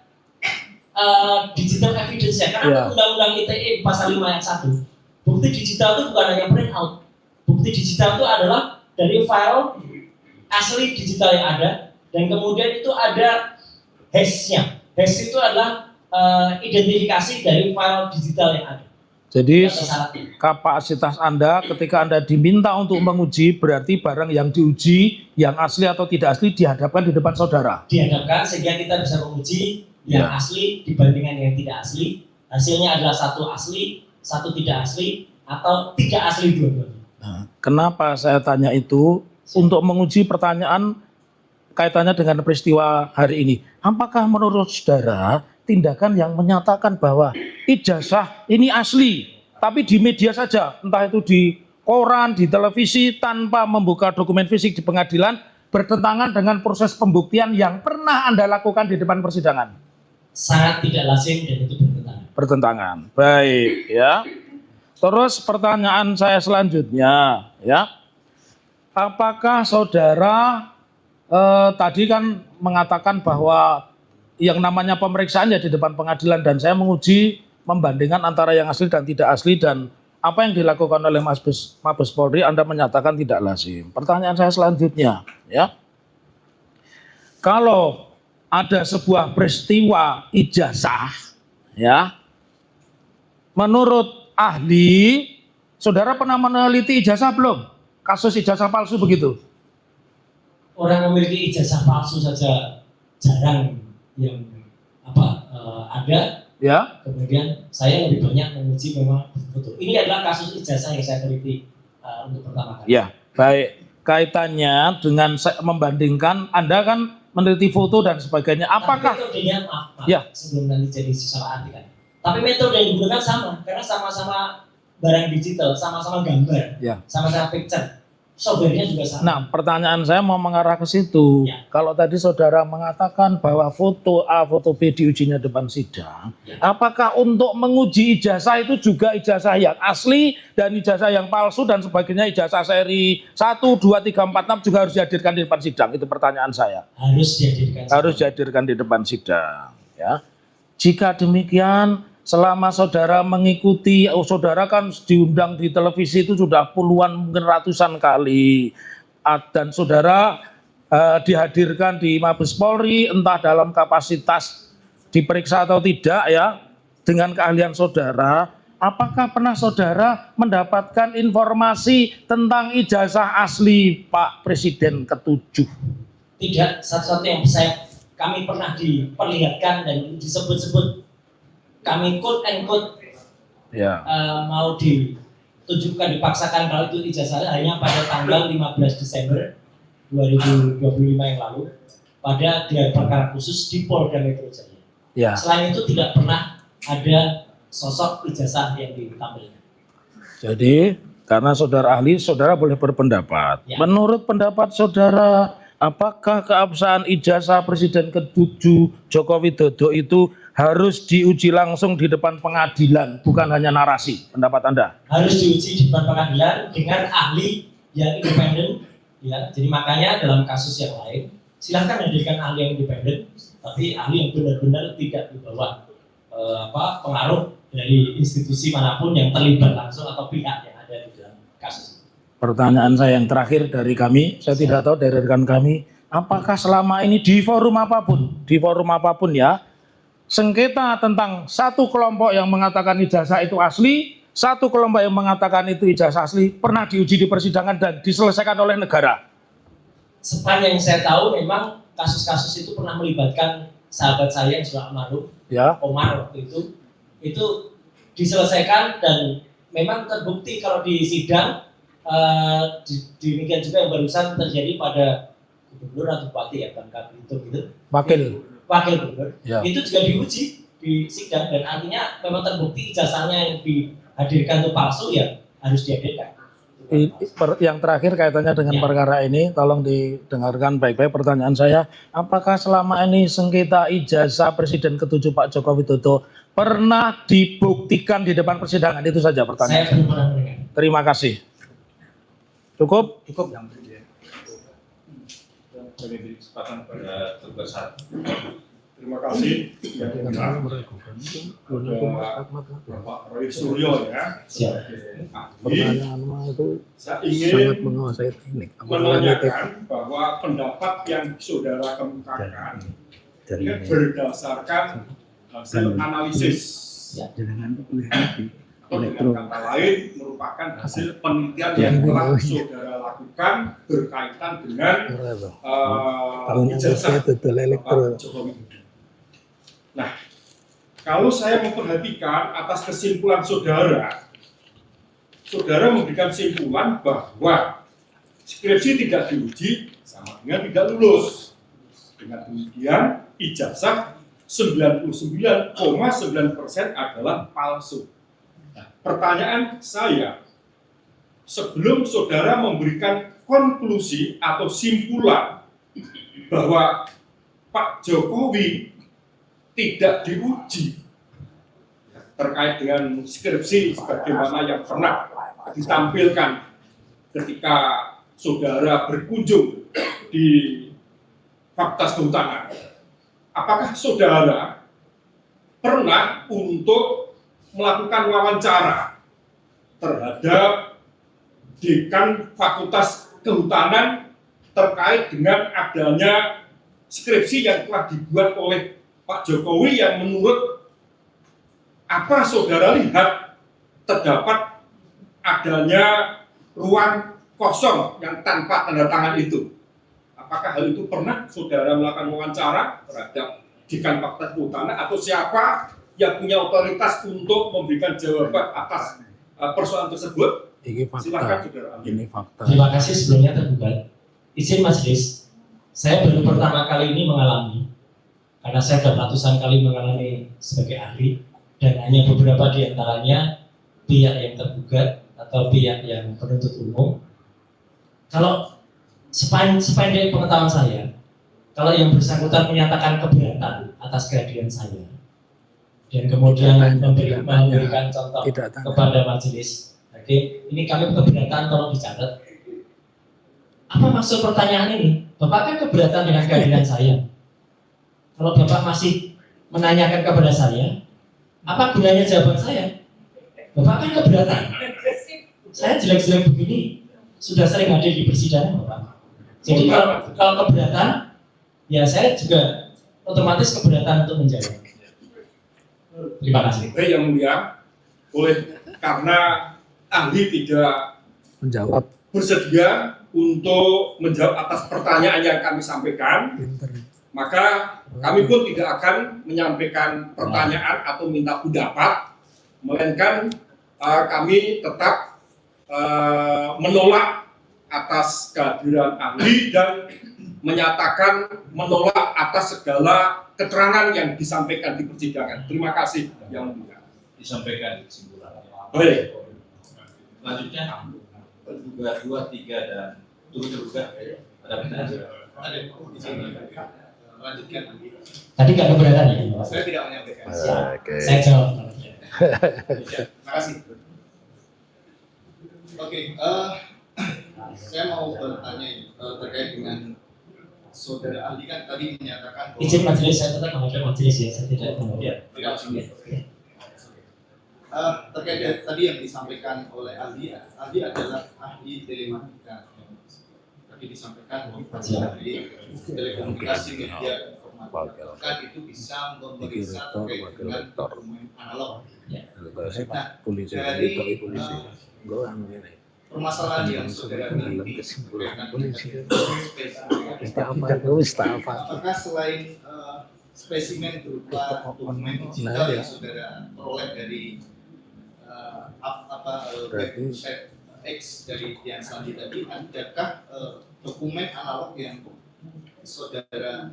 digital evidence-nya. Karena Undang-Undang ITE pasal 5 ayat 1, bukti digital itu bukan hanya print out. Bukti digital itu adalah dari file asli digital yang ada, dan kemudian itu ada hash-nya. Hash itu adalah identifikasi dari file digital yang ada. Jadi kapasitas Anda ketika Anda diminta untuk menguji, berarti barang yang diuji yang asli atau tidak asli dihadapkan di depan saudara. Dihadapkan sehingga kita bisa menguji yang asli dibandingkan yang tidak asli. Hasilnya adalah satu asli, satu tidak asli, atau tidak asli dua-duanya. Nah, kenapa saya tanya itu? Untuk menguji pertanyaan kaitannya dengan peristiwa hari ini. Apakah menurut saudara tindakan yang menyatakan bahwa ijazah ini asli, tapi di media saja, entah itu di koran, di televisi, tanpa membuka dokumen fisik di pengadilan, bertentangan dengan proses pembuktian yang pernah Anda lakukan di depan persidangan? Sangat tidak lazim dan itu bertentangan. Baik, ya. Terus pertanyaan saya selanjutnya, ya. Apakah saudara tadi kan mengatakan bahwa yang namanya pemeriksaan ya di depan pengadilan, dan saya menguji membandingkan antara yang asli dan tidak asli, dan apa yang dilakukan oleh Mabes Polri Anda menyatakan tidak lazim. Pertanyaan saya selanjutnya, ya. Kalau ada sebuah peristiwa ijazah, ya, menurut ahli, saudara pernah meneliti ijazah belum? Kasus ijazah palsu begitu? Orang memiliki ijazah palsu saja jarang yang ada. Ya. Kemudian saya lebih banyak menguji memang betul. Ini adalah kasus ijazah yang saya teliti untuk pertama kali. Ya, baik. Kaitannya dengan membandingkan, Anda kan meneliti foto dan sebagainya. Apakah? Tapi metodenya maaf, ya. Sebelum nanti jadi salah arti kan. Tapi metode yang digunakan sama, karena sama-sama barang digital, sama-sama gambar, sama-sama picture. Software-nya juga sama. Nah, pertanyaan saya mau mengarah ke situ. Ya. Kalau tadi saudara mengatakan bahwa foto A, foto B diujinya depan sidang, apakah untuk menguji ijazah itu juga ijazah yang asli dan ijazah yang palsu dan sebagainya, ijazah seri 1, 2, 3, 4, 6 juga harus dihadirkan di depan sidang? Itu pertanyaan saya. Harus dihadirkan. Harus dihadirkan di depan sidang. Ya. Jika demikian, selama saudara mengikuti, saudara kan diundang di televisi itu sudah puluhan mungkin ratusan kali, dan saudara dihadirkan di Mabes Polri entah dalam kapasitas diperiksa atau tidak, ya, dengan keahlian saudara, apakah pernah saudara mendapatkan informasi tentang ijazah asli Pak Presiden ke-7? Tidak, satu-satu yang kami pernah diperlihatkan dan disebut-sebut, kami quote and quote Ya. mau ditunjukkan, dipaksakan kalau itu ijazahnya hanya pada tanggal 15 Desember 2025 yang lalu pada gelar perkara khusus di Polda Metro Jaya. Ya. Selain itu tidak pernah ada sosok ijazah yang ditampilkan. Jadi karena saudara ahli, saudara boleh berpendapat. Ya. Menurut pendapat saudara, apakah keabsahan ijazah Presiden ke-7 Joko Widodo itu harus diuji langsung di depan pengadilan, bukan hanya narasi? Pendapat Anda? Harus diuji di depan pengadilan dengan ahli yang independen. Ya, jadi makanya dalam kasus yang lain silahkan hadirkan ahli yang independen, tapi ahli yang benar-benar tidak di bawah pengaruh dari institusi manapun yang terlibat langsung atau pihak yang ada di dalam kasus. Pertanyaan saya yang terakhir dari kami, saya tidak tahu dari rekan kami, apakah selama ini di forum apapun ya, sengketa tentang satu kelompok yang mengatakan ijazah itu asli, satu kelompok yang mengatakan itu ijazah asli, pernah diuji di persidangan dan diselesaikan oleh negara? Sepanjang saya tahu memang kasus-kasus itu pernah melibatkan sahabat saya yang sudah almarhum, Ya. Omar waktu itu diselesaikan dan memang terbukti kalau di sidang demikian juga yang barusan terjadi pada gubernur atau bupati ya Bangka Belitung gitu, Wakil gubernur, ya. itu juga diuji di sidang dan artinya memang terbukti ijazahnya yang dihadirkan itu palsu ya harus dihadirkan. Yang terakhir kaitannya dengan Ya. perkara ini, tolong didengarkan baik-baik pertanyaan saya. Apakah selama ini sengketa ijazah Presiden ke-7 Pak Joko Widodo pernah dibuktikan di depan persidangan? Itu saja Saya pertanyaan. belum pernah mendengar. Terima kasih. Cukup? Cukup yang mulia. Bagi diri kesempatan pada tugas satu. Terima kasih yang mulia Bapak Roy Suryo ya. Siap. Ahli. Saya ingin menguasai teknik. menanyakan bahwa pendapat yang saudara kemukakan ini berdasarkan hasil analisis atau dengan kata lain merupakan hasil penelitian yang telah saudara lakukan berkaitan dengan ijazah Bapak Joko Widodo. Nah, kalau saya memperhatikan atas kesimpulan saudara memberikan kesimpulan bahwa skripsi tidak diuji sama dengan tidak lulus. Dengan demikian, ijazah 99,9% adalah palsu. Nah, pertanyaan saya, sebelum saudara memberikan konklusi atau simpulan bahwa Pak Jokowi tidak diuji terkait dengan skripsi sebagaimana yang pernah ditampilkan ketika saudara berkunjung di Fakultas Kehutanan. Apakah saudara pernah untuk melakukan wawancara terhadap dekan Fakultas Kehutanan terkait dengan adanya skripsi yang telah dibuat oleh Pak Jokowi yang menurut apa saudara lihat terdapat adanya ruang kosong yang tanpa tanda tangan itu? Apakah hal itu pernah saudara melakukan wawancara terhadap dekan Fakultas Kehutanan atau siapa yang punya otoritas untuk memberikan jawaban atas persoalan tersebut? Silakan saudara. Ini fakta. Terima kasih sebelumnya tergugat. Izin majelis, saya baru pertama kali ini mengalami, karena saya sudah ratusan kali mengalami sebagai ahli, dan hanya beberapa di antaranya pihak yang tergugat atau pihak yang penuntut umum. Kalau sependek pengetahuan saya, kalau yang bersangkutan menyatakan keberatan atas kehadiran saya, dan kemudian memberikan contoh kepada majelis, oke, ini kami keberatan, tolong dicatat. Apa maksud pertanyaan ini? Bapak kan keberatan dengan kehadiran saya. Kalau Bapak masih menanyakan kepada saya, apa gunanya jawaban saya? Bapak kan keberatan. Saya jelek-jelek begini sudah sering hadir di persidangan, Bapak. Jadi kalau keberatan, ya saya juga otomatis keberatan untuk menjawab. Terima kasih. Baik yang mulia, karena ahli tidak Menjawab. bersedia untuk menjawab atas pertanyaan yang kami sampaikan, maka kami pun tidak akan menyampaikan pertanyaan atau minta pendapat, melainkan kami tetap menolak atas kehadiran ahli dan menyatakan menolak atas segala keterangan yang disampaikan di persidangan. Terima kasih yang mulia. Disampaikan kesimpulan. Baik. Selanjutnya terduga 2, 3 dan turut terduga ada pertanyaan. Lanjutkan. Tadi nggak keberatan ya? Saya tidak menyampaikan. Siap. Saya jawab. Terima kasih. Oke, saya mau bertanya terkait dengan saudara ahli kan tadi menyatakan bahwa Izin majelis, saya tetap menghadap majelis ya, saya tidak kemudian. tidak maksudnya. Terkait dengan tadi yang disampaikan oleh ahli adalah ahli telematika. Tadi disampaikan ahli telekomunikasi media informasi. Kan itu bisa memeriksa terkait dengan dokumen analog. Nah, dari permasalahan yang saudara miliki apakah selain spesimen berupa dokumen digital yang saudara peroleh dari website X dari Dian Sandi tadi, adakah dokumen analog yang saudara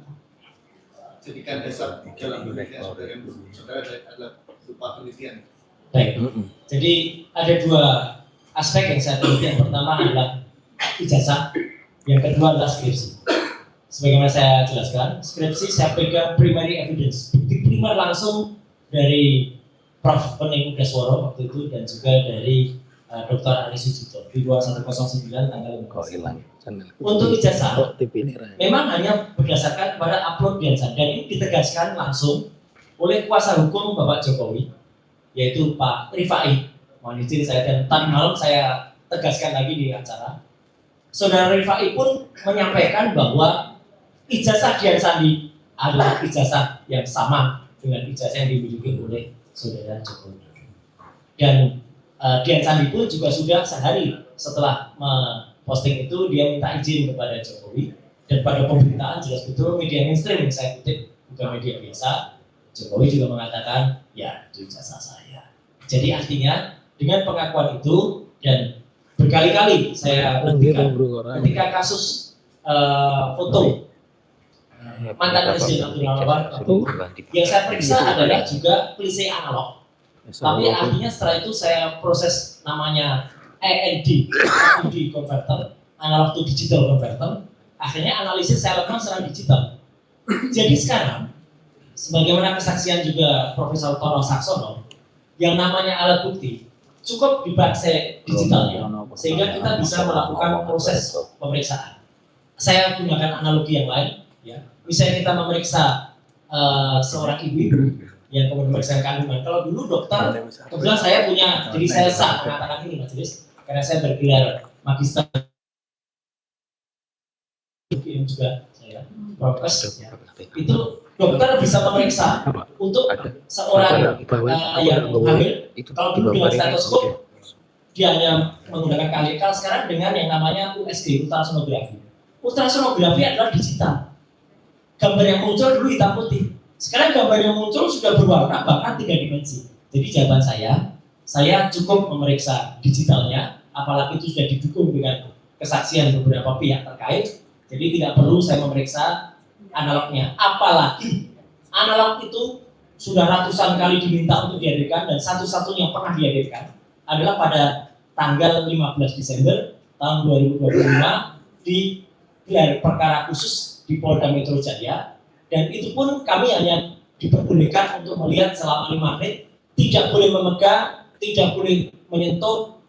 jadikan dasar dalam penelitian saudara adalah berupa penelitian? Baik. Jadi ada dua aspek yang saya teliti. Yang pertama adalah ijazah, yang kedua adalah skripsi. Sebagaimana saya jelaskan, skripsi saya pegang primary evidence, bukti primer langsung dari Prof. Pening Dasworo waktu itu dan juga dari Dr. Ali Sujito di 2109 tanggal 15. Untuk ijazah, memang hanya berdasarkan pada upload Diansa dan ini ditegaskan langsung oleh kuasa hukum Bapak Jokowi, yaitu Pak Rifai. Mohon izin saya dan tadi malam saya tegaskan lagi di acara. Saudara Rifai pun menyampaikan bahwa ijazah Dian Sandi adalah ijazah yang sama dengan ijazah yang dimiliki oleh saudara Jokowi. Dan Dian Sandi pun juga sudah sehari setelah posting itu dia minta izin kepada Jokowi dan pada pemberitaan jelas betul media mainstream yang saya kutip bukan media biasa. Jokowi juga mengatakan ya itu ijazah saya. Jadi artinya dengan pengakuan itu dan berkali-kali saya buktikan ketika kasus foto mantan presiden Abdullah Anwar yang saya periksa adalah juga klise analog. Tapi artinya setelah itu saya proses namanya AND converter, analog to digital converter. Akhirnya analisis saya lakukan secara digital. Jadi sekarang, sebagaimana kesaksian juga Profesor Tono Saksono, yang namanya alat bukti cukup dibaca digitalnya, sehingga kita bisa melakukan proses pemeriksaan. Saya gunakan analogi yang lain, ya. Misalnya kita memeriksa seorang ibu yang kemudian memeriksa kandungan. Kalau dulu dokter, kebetulan saya punya, jadi saya sah mengatakan ini majelis, karena saya bergelar magister juga saya prokes, ya. Itu dokter bisa memeriksa untuk seorang yang hamil. Kalau dulu dengan stetoskop dia hanya menggunakan KLK, sekarang dengan yang namanya USG, ultrasonografi. Ultrasonografi adalah digital. Gambar yang muncul dulu hitam putih. Sekarang gambar yang muncul sudah berwarna bahkan 3 dimensi. Jadi jawaban saya cukup memeriksa digitalnya, apalagi itu sudah didukung dengan kesaksian beberapa pihak terkait. Jadi tidak perlu saya memeriksa analognya. Apalagi analog itu sudah ratusan kali diminta untuk dihadirkan dan satu-satunya yang pernah dihadirkan adalah pada tanggal 15 Desember tahun 2025 di gelar perkara khusus di Polda Metro Jaya. Dan itu pun kami hanya diperbolehkan untuk melihat selama 5 menit, tidak boleh memegang, tidak boleh menyentuh,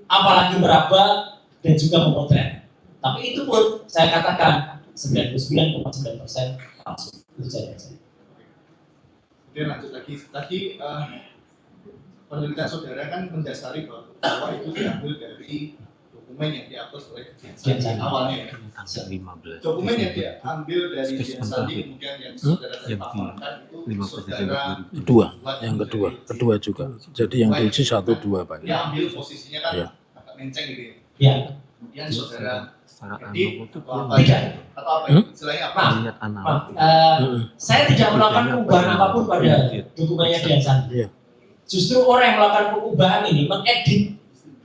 apalagi meraba dan juga memotret. Tapi itu pun saya katakan 99,9% langsung. Itu saja. Kemudian lanjut lagi, tadi penelitian saudara kan mendasari bahwa itu diambil dari dokumen yang dihapus oleh Dian Dian Sandi Sandi. awalnya ya. Dokumen yang diambil dari Dian Sandi kemudian yang saudara tadi paparkan itu saudara Kedua juga. Jadi yang diuji 1, 2 Pak. dia ambil posisinya kan Ya. agak menceng gitu ya. Ya, Kemudian saudara edit atau apa tidak. atau apa ya? Istilahnya apa? Maaf, saya tidak melakukan perubahan apapun pada dokumennya Dian Sandi. Iya. Justru orang yang melakukan perubahan ini, mengedit,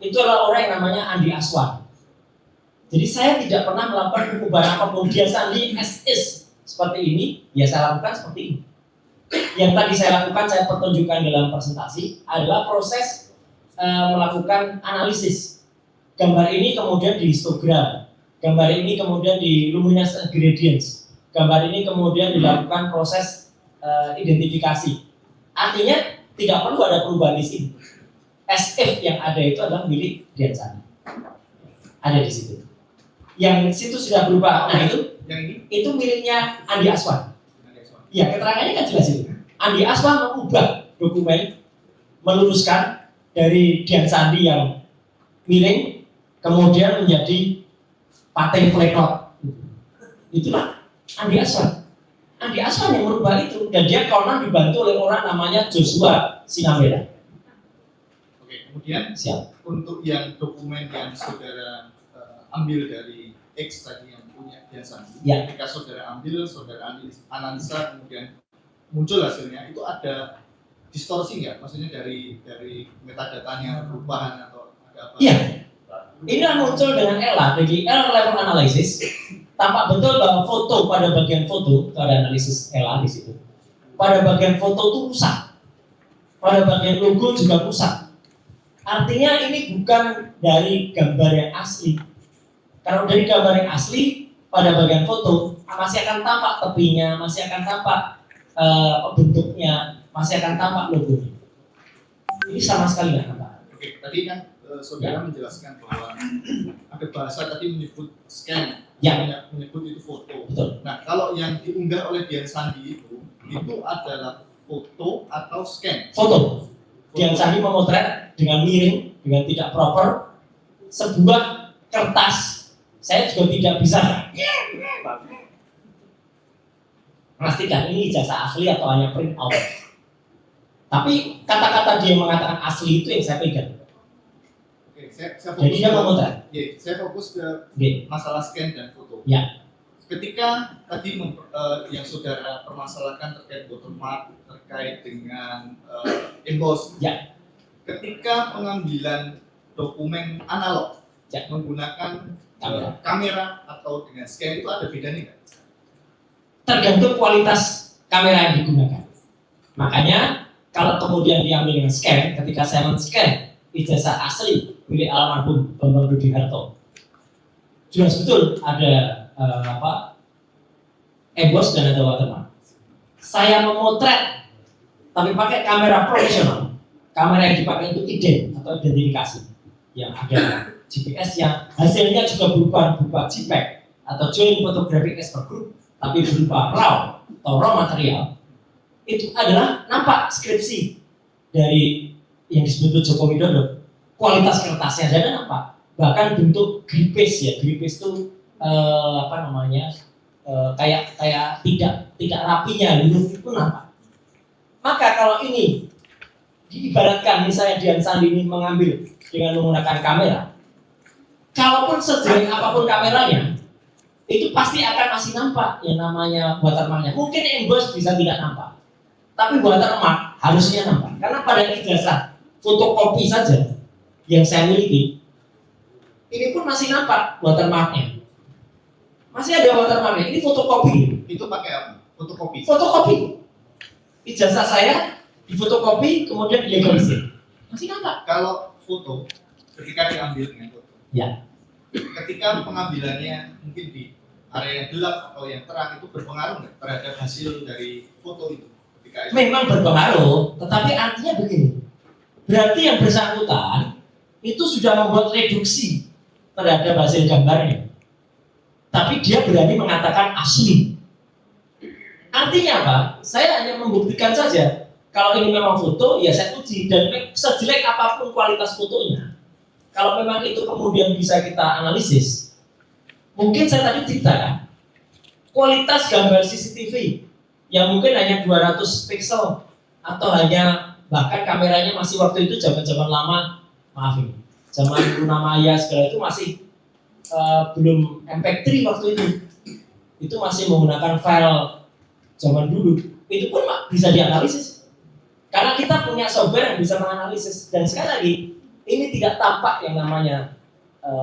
itu adalah orang yang namanya Andi Aswan. Jadi saya tidak pernah melakukan perubahan apapun. Dian Sandi as is seperti ini, ya saya lakukan seperti ini. Yang tadi saya lakukan, saya pertunjukkan dalam presentasi adalah proses melakukan analisis. Gambar ini kemudian di histogram, gambar ini kemudian di luminance gradients, gambar ini kemudian dilakukan proses identifikasi. Artinya tidak perlu ada perubahan di sini. SF yang ada itu adalah milik Dian Sandi. Ada di situ. Yang situ sudah berubah. Nah Yang ini itu miliknya Andi Aswan. Ya, keterangannya kan jelas itu. Andi Aswan mengubah dokumen, meluruskan dari Dian Sandi yang miring, kemudian menjadi paten plekot. Itulah Andi Aswan. Andi Aswan yang merubah itu, dan dia konon dibantu oleh orang namanya Joshua Sinambela. Oke, kemudian Siap. untuk yang dokumen yang saudara ambil dari X tadi yang punya Dian Sandi, Ya. ketika saudara ambil, saudara analisa, kemudian muncul hasilnya, itu ada distorsi nggak? Maksudnya dari metadatanya perubahan atau ada apa? Iya. Inilah muncul dengan ELA, jadi error level analysis. Tampak betul bahwa foto pada bagian foto, itu ada analisis ELA di situ. Pada bagian foto itu rusak. Pada bagian logo juga rusak. Artinya ini bukan dari gambar yang asli. Kalau dari gambar yang asli, pada bagian foto masih akan tampak tepinya, masih akan tampak bentuknya, masih akan tampak logonya. Ini sama sekali nggak tampak. Oke, tadi kan saudara menjelaskan bahwa ada bahasa tadi menyebut scan, Ya. menyebut itu foto. Betul. Nah, kalau yang diunggah oleh Dian Sandi itu adalah foto atau scan? Foto. Dian Sandi memotret dengan miring, dengan tidak proper, sebuah kertas. Saya juga tidak bisa memastikan ini ijazah asli atau hanya print out. Tapi kata-kata dia mengatakan asli itu yang saya pegang. Oke, saya fokus Jadi dia memotret. saya fokus ke Oke. masalah scan dan foto. Ya. Ketika tadi yang saudara permasalahkan terkait watermark, terkait dengan emboss. Ya. Ketika pengambilan dokumen analog Ya. menggunakan Kamera. atau dengan scan itu ada bedanya nggak? Tergantung kualitas kamera yang digunakan. Makanya kalau kemudian diambil dengan scan, ketika saya men-scan ijazah asli milik almarhum Bambang Rudi Harto, jelas betul ada emboss dan ada watermark. Saya memotret, tapi pakai kamera profesional. Kamera yang dipakai itu atau identifikasi, yang ada GPS yang hasilnya juga berupa JPEG atau Joint Photographic Expert Group, tapi berupa RAW atau raw material. Itu adalah nampak skripsi dari yang disebut Joko Widodo. Kualitas kertasnya saja nampak. Bahkan bentuk gripis ya, gripis itu kayak tidak rapinya, huruf itu nampak. Maka kalau ini diibaratkan misalnya Dian Sandi ini mengambil dengan menggunakan kamera, kalaupun sejelek apapun kameranya, itu pasti akan masih nampak yang namanya watermarknya. Mungkin emboss bisa tidak nampak, tapi watermark harusnya nampak. Karena pada ijazah fotokopi saja yang saya miliki, ini pun masih nampak watermarknya. Masih ada watermarknya. Ini fotokopi. Itu pakai apa? Fotokopi. Fotokopi. Ijazah saya difotokopi kemudian dilegalisir. Masih nampak. Kalau foto, ketika diambil dengan foto, Ya. ketika pengambilannya mungkin di area yang gelap atau yang terang, itu berpengaruh nggak terhadap hasil dari foto itu? Ketika itu Memang berpengaruh, tetapi artinya begini. Berarti yang bersangkutan itu sudah membuat reduksi terhadap hasil gambarnya. Tapi dia berani mengatakan asli. Artinya apa? Saya hanya membuktikan saja. Kalau ini memang foto, ya saya uji. Dan sejelek apapun kualitas fotonya, kalau memang itu kemudian bisa kita analisis, mungkin saya tadi cerita kan, kualitas gambar CCTV yang mungkin hanya 200 pixel atau hanya bahkan kameranya masih waktu itu zaman-zaman lama, maaf ini, zaman Luna Maya segala itu masih belum MP3 waktu itu masih menggunakan file zaman dulu, itu pun bisa dianalisis karena kita punya software yang bisa menganalisis. Dan sekali lagi ini tidak tampak yang namanya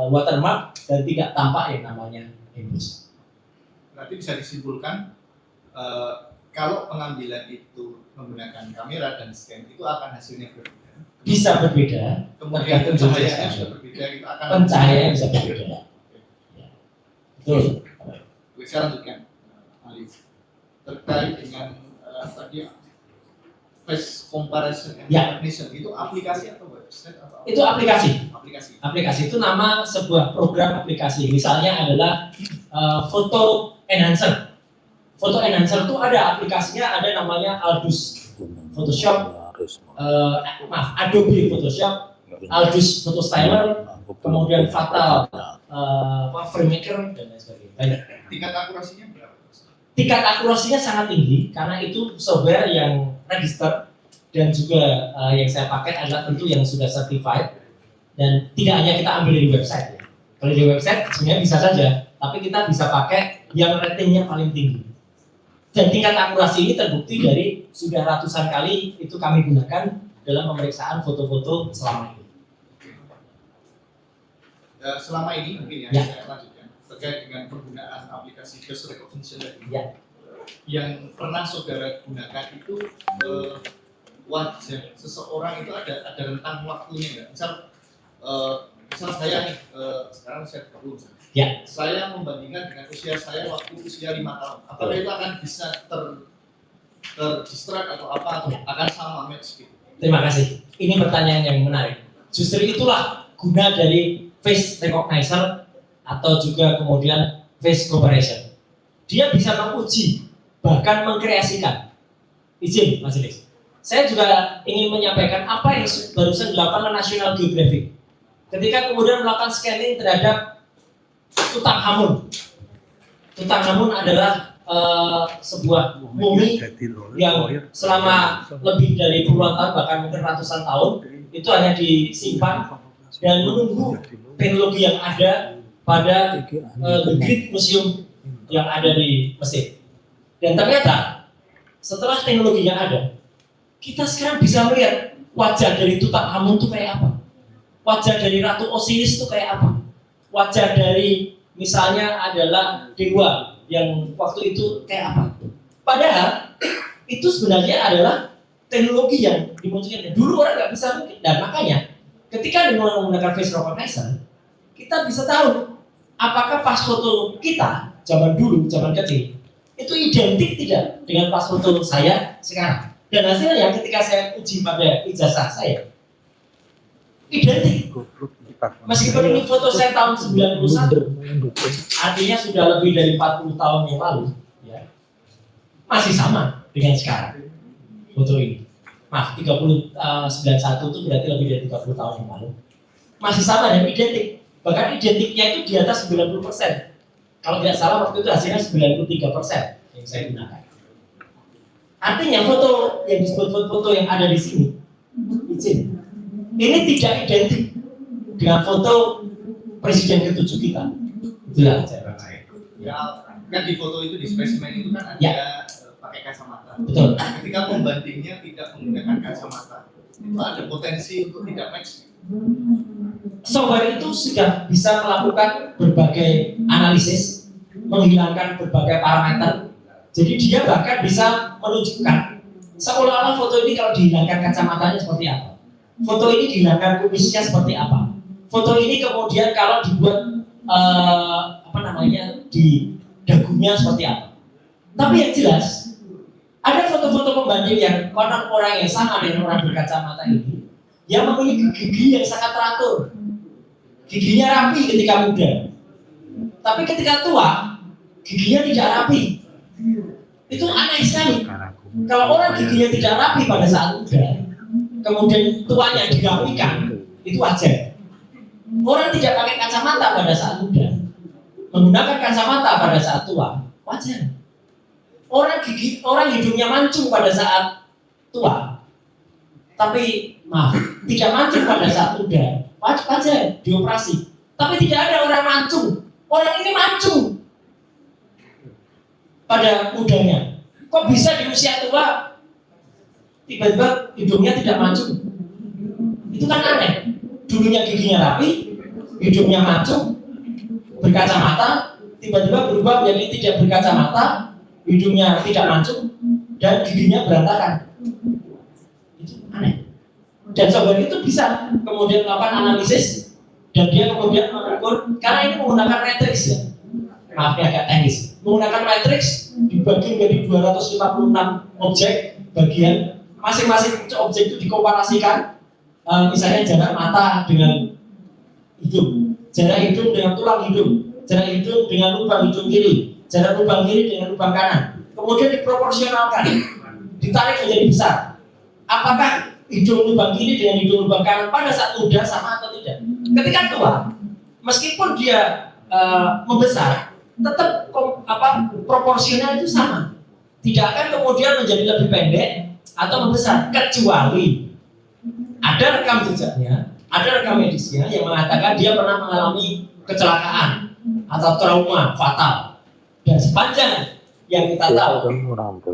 watermark dan tidak tampak yang namanya embus. Berarti bisa disimpulkan kalau pengambilan itu menggunakan kamera dan scan itu akan hasilnya berbeda. Bisa berbeda, Kemudian tergantung pencahayaannya jenis juga berbeda, itu akan pencahayaannya bisa berbeda. Betul. Oke, saya lanjutkan. Alif. Terkait dengan tadi face comparison and Ya. recognition, itu aplikasi atau website atau apa? Itu aplikasi. Aplikasi. Aplikasi itu nama sebuah program aplikasi. Misalnya adalah Photo Enhancer. Photo Enhancer itu ada aplikasinya, ada namanya Aldus Photoshop, Adobe Photoshop, Aldus Photo Styler, kemudian Fatal FrameMaker dan lain sebagainya. Banyak. Tingkat akurasinya berapa? Tingkat akurasinya sangat tinggi karena itu software yang register dan juga yang saya pakai adalah tentu yang sudah certified dan tidak hanya kita ambil dari website ya. Kalau di website sebenarnya bisa saja, tapi kita bisa pakai yang ratingnya paling tinggi. Dan tingkat akurasi ini terbukti dari sudah ratusan kali itu kami gunakan dalam pemeriksaan foto-foto selama ini. Selama ini mungkin Ya. saya lanjutkan terkait dengan penggunaan aplikasi face recognition tadi. Ya. Yang pernah saudara gunakan itu wajah seseorang itu ada rentang waktunya nggak? Misal saya nih, sekarang saya 30 misalnya. Ya. Saya membandingkan dengan usia saya waktu usia 5 tahun. Apakah itu akan bisa terdistract atau apa atau akan sama match gitu? Terima kasih. Ini pertanyaan yang menarik. Justru itulah guna dari face recognizer atau juga kemudian face comparison. Dia bisa menguji, bahkan mengkreasikan. Izin, Mas Ilis. Saya juga ingin menyampaikan apa yang barusan dilakukan oleh National Geographic. Ketika kemudian melakukan scanning terhadap Tutankhamun. Tutankhamun adalah sebuah mumi yang selama lebih dari puluhan tahun, bahkan mungkin ratusan tahun, itu hanya disimpan dan menunggu teknologi yang ada pada The Great Museum yang ada di Mesir. Dan ternyata setelah teknologi yang ada, kita sekarang bisa melihat wajah dari Tutankhamun itu kayak apa, wajah dari Ratu Osiris itu kayak apa, wajah dari misalnya adalah dewa yang waktu itu kayak apa. Padahal itu sebenarnya adalah teknologi yang dimunculkan. Dulu orang nggak bisa mungkin, dan makanya ketika dengan menggunakan face recognition, kita bisa tahu apakah pas foto kita zaman dulu, zaman kecil, itu identik tidak dengan pas foto saya sekarang. Dan hasilnya ketika saya uji pada ijazah saya, identik. Meskipun ini foto saya tahun 91, artinya sudah lebih dari 40 tahun yang lalu, ya, masih sama dengan sekarang foto ini. Maaf, 91 itu berarti lebih dari 30 tahun yang lalu. Masih sama dan identik. Bahkan identiknya itu di atas 90%. Kalau tidak salah waktu itu hasilnya 93% yang saya gunakan. Artinya foto yang disebut foto yang ada di sini, izin, ini tidak identik dengan foto presiden ke-7 kita. Itulah saya percaya. Ya, kan di foto itu di spesimen itu kan ada Ya. pakai kacamata. Betul. Ketika pembandingnya tidak menggunakan kacamata, itu ada potensi untuk tidak match. Software itu sudah bisa melakukan berbagai analisis, menghilangkan berbagai parameter. Jadi dia bahkan bisa menunjukkan seolah-olah foto ini kalau dihilangkan kacamatanya seperti apa, foto ini dihilangkan kumisnya seperti apa, foto ini kemudian kalau dibuat di dagunya seperti apa. Tapi yang jelas ada foto-foto pembanding yang konon orang yang sama dengan orang berkacamata ini, yang memiliki gigi yang sangat teratur, giginya rapi ketika muda, tapi ketika tua giginya tidak rapi. Itu aneh sekali. Kalau orang giginya tidak rapi pada saat muda, kemudian tuanya dirapikan, itu wajar. Orang tidak pakai kacamata pada saat muda, menggunakan kacamata pada saat tua, wajar. Orang hidungnya mancung pada saat tua, tapi maaf, tidak mancung pada saat muda, wajar dioperasi. Tapi tidak ada orang mancung. Orang ini mancung pada mudanya. Kok bisa di usia tua tiba-tiba hidungnya tidak mancung? Itu kan aneh. Dulunya giginya rapi, hidungnya mancung, berkacamata, tiba-tiba berubah menjadi tidak berkacamata, hidungnya tidak mancung, dan giginya berantakan. Itu aneh. Dan software itu bisa kemudian melakukan analisis, dan dia kemudian mengukur, karena ini menggunakan matrix ya, maaf ya agak teknis, menggunakan matrix dibagi menjadi 256 objek bagian, masing-masing objek itu dikomparasikan. Misalnya jarak mata dengan hidung, jarak hidung dengan tulang hidung, jarak hidung dengan lubang hidung kiri, jarak lubang kiri dengan lubang kanan. Kemudian diproporsionalkan, ditarik menjadi besar. Apakah hidung lubang kiri dengan hidung lubang kanan pada saat muda sama atau tidak? Ketika tua, meskipun dia membesar, tetap proporsional itu sama. Tidak akan kemudian menjadi lebih pendek atau membesar, kecuali ada rekam jejaknya, ada rekam medisnya yang mengatakan dia pernah mengalami kecelakaan atau trauma fatal. Dan sepanjang yang kita tahu,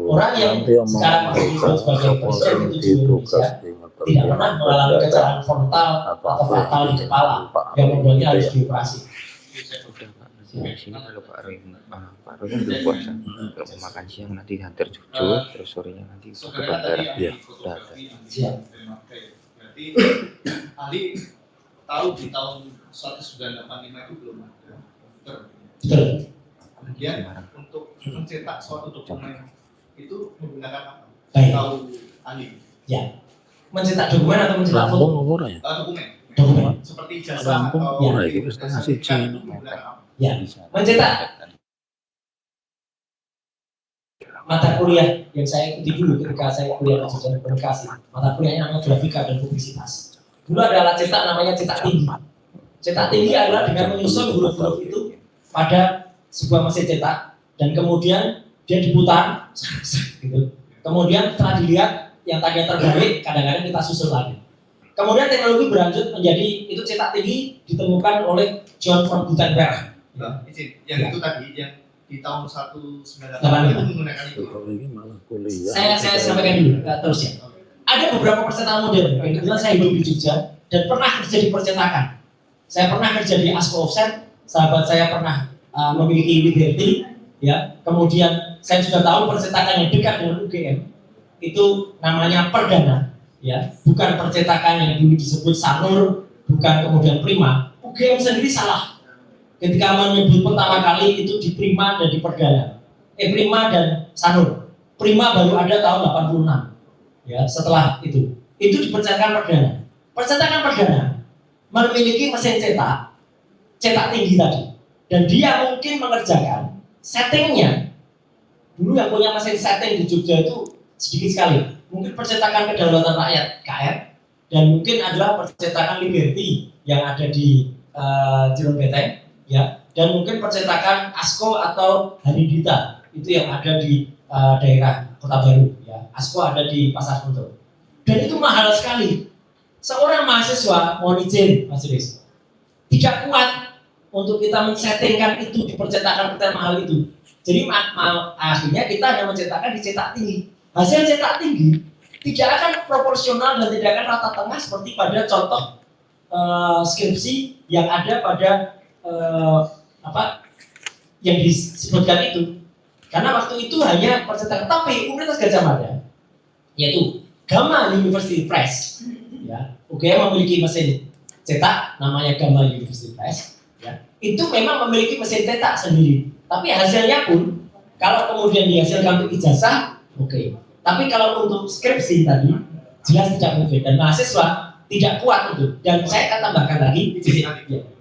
orang yang sekarang masih disebut sebagai presiden itu di Indonesia tidak pernah mengalami kecelakaan frontal atau fatal di kepala yang membuatnya harus dioperasi. Sini kalau Pak Roy kan belum puasa, kalau mau makan siang nanti diantar cucu, terus sorenya nanti ke bandara. Ya, Udah ada. siap. Berarti ahli tahu di tahun 1985 itu belum ada komputer. Betul. Kemudian untuk mencetak suatu dokumen itu menggunakan apa? Baik. Tahu ahli? Ya. Mencetak dokumen atau mencetak foto? Dokumen. Dokumen. Seperti jasa atau itu setengah siji. Ya. Mencetak mata kuliah yang saya ikuti dulu ketika saya kuliah di jurusan komunikasi, mata kuliahnya namanya grafika dan publisitas. Dulu ada alat cetak namanya cetak tinggi. Cetak tinggi adalah dengan menyusun huruf-huruf itu pada sebuah mesin cetak dan kemudian dia diputar, gitu. Kemudian setelah dilihat yang tadinya terbalik, kadang-kadang kita susun lagi. Kemudian teknologi berlanjut menjadi itu cetak tinggi ditemukan oleh John von Gutenberg. Nah, yang itu tadi yang di tahun 1985 85. itu menggunakan itu. Saya sampaikan dulu terus ya. Ada beberapa percetakan modern. Kebetulan saya hidup di Jogja dan pernah kerja di percetakan. Saya pernah kerja di Asko Offset. Sahabat saya pernah memiliki Liberty. Ya. Kemudian saya sudah tahu percetakan yang dekat dengan UGM itu namanya Perdana. Ya. Bukan percetakan yang dulu disebut Sanur, bukan kemudian Prima. UGM sendiri salah ketika menyebut pertama kali itu di Prima dan di Perdana. Prima dan Sanur. Prima baru ada tahun 86. Ya, setelah itu dipercetakan Perdana. Percetakan Perdana memiliki mesin cetak tinggi tadi. Dan dia mungkin mengerjakan settingnya. Dulu yang punya mesin setting di Jogja itu sedikit sekali. Mungkin percetakan Kedaulatan Rakyat (KR) dan mungkin adalah percetakan Liberty yang ada di Jirong Beteng. Ya, dan mungkin percetakan Asko atau Hanidita itu yang ada di daerah Kota Baru. Ya, Asko ada di Pasar Sentro. Dan itu mahal sekali. Seorang mahasiswa, mohon izin Mas Riz, tidak kuat untuk kita men-settingkan itu di percetakan mahal itu. Jadi akhirnya kita hanya mencetakkan di cetak tinggi. Hasil cetak tinggi tidak akan proporsional dan tidak akan rata tengah seperti pada contoh skripsi yang ada pada yang disebutkan itu. Karena waktu itu hanya percetakan, tapi Universitas Gadjah Mada yaitu Gama University Press ya, UGM memiliki mesin cetak namanya Gama University Press ya. Itu memang memiliki mesin cetak sendiri, tapi hasilnya pun kalau kemudian dihasilkan untuk ijazah oke. Tapi kalau untuk skripsi tadi jelas tidak mungkin dan mahasiswa tidak kuat untuk. Dan saya akan tambahkan lagi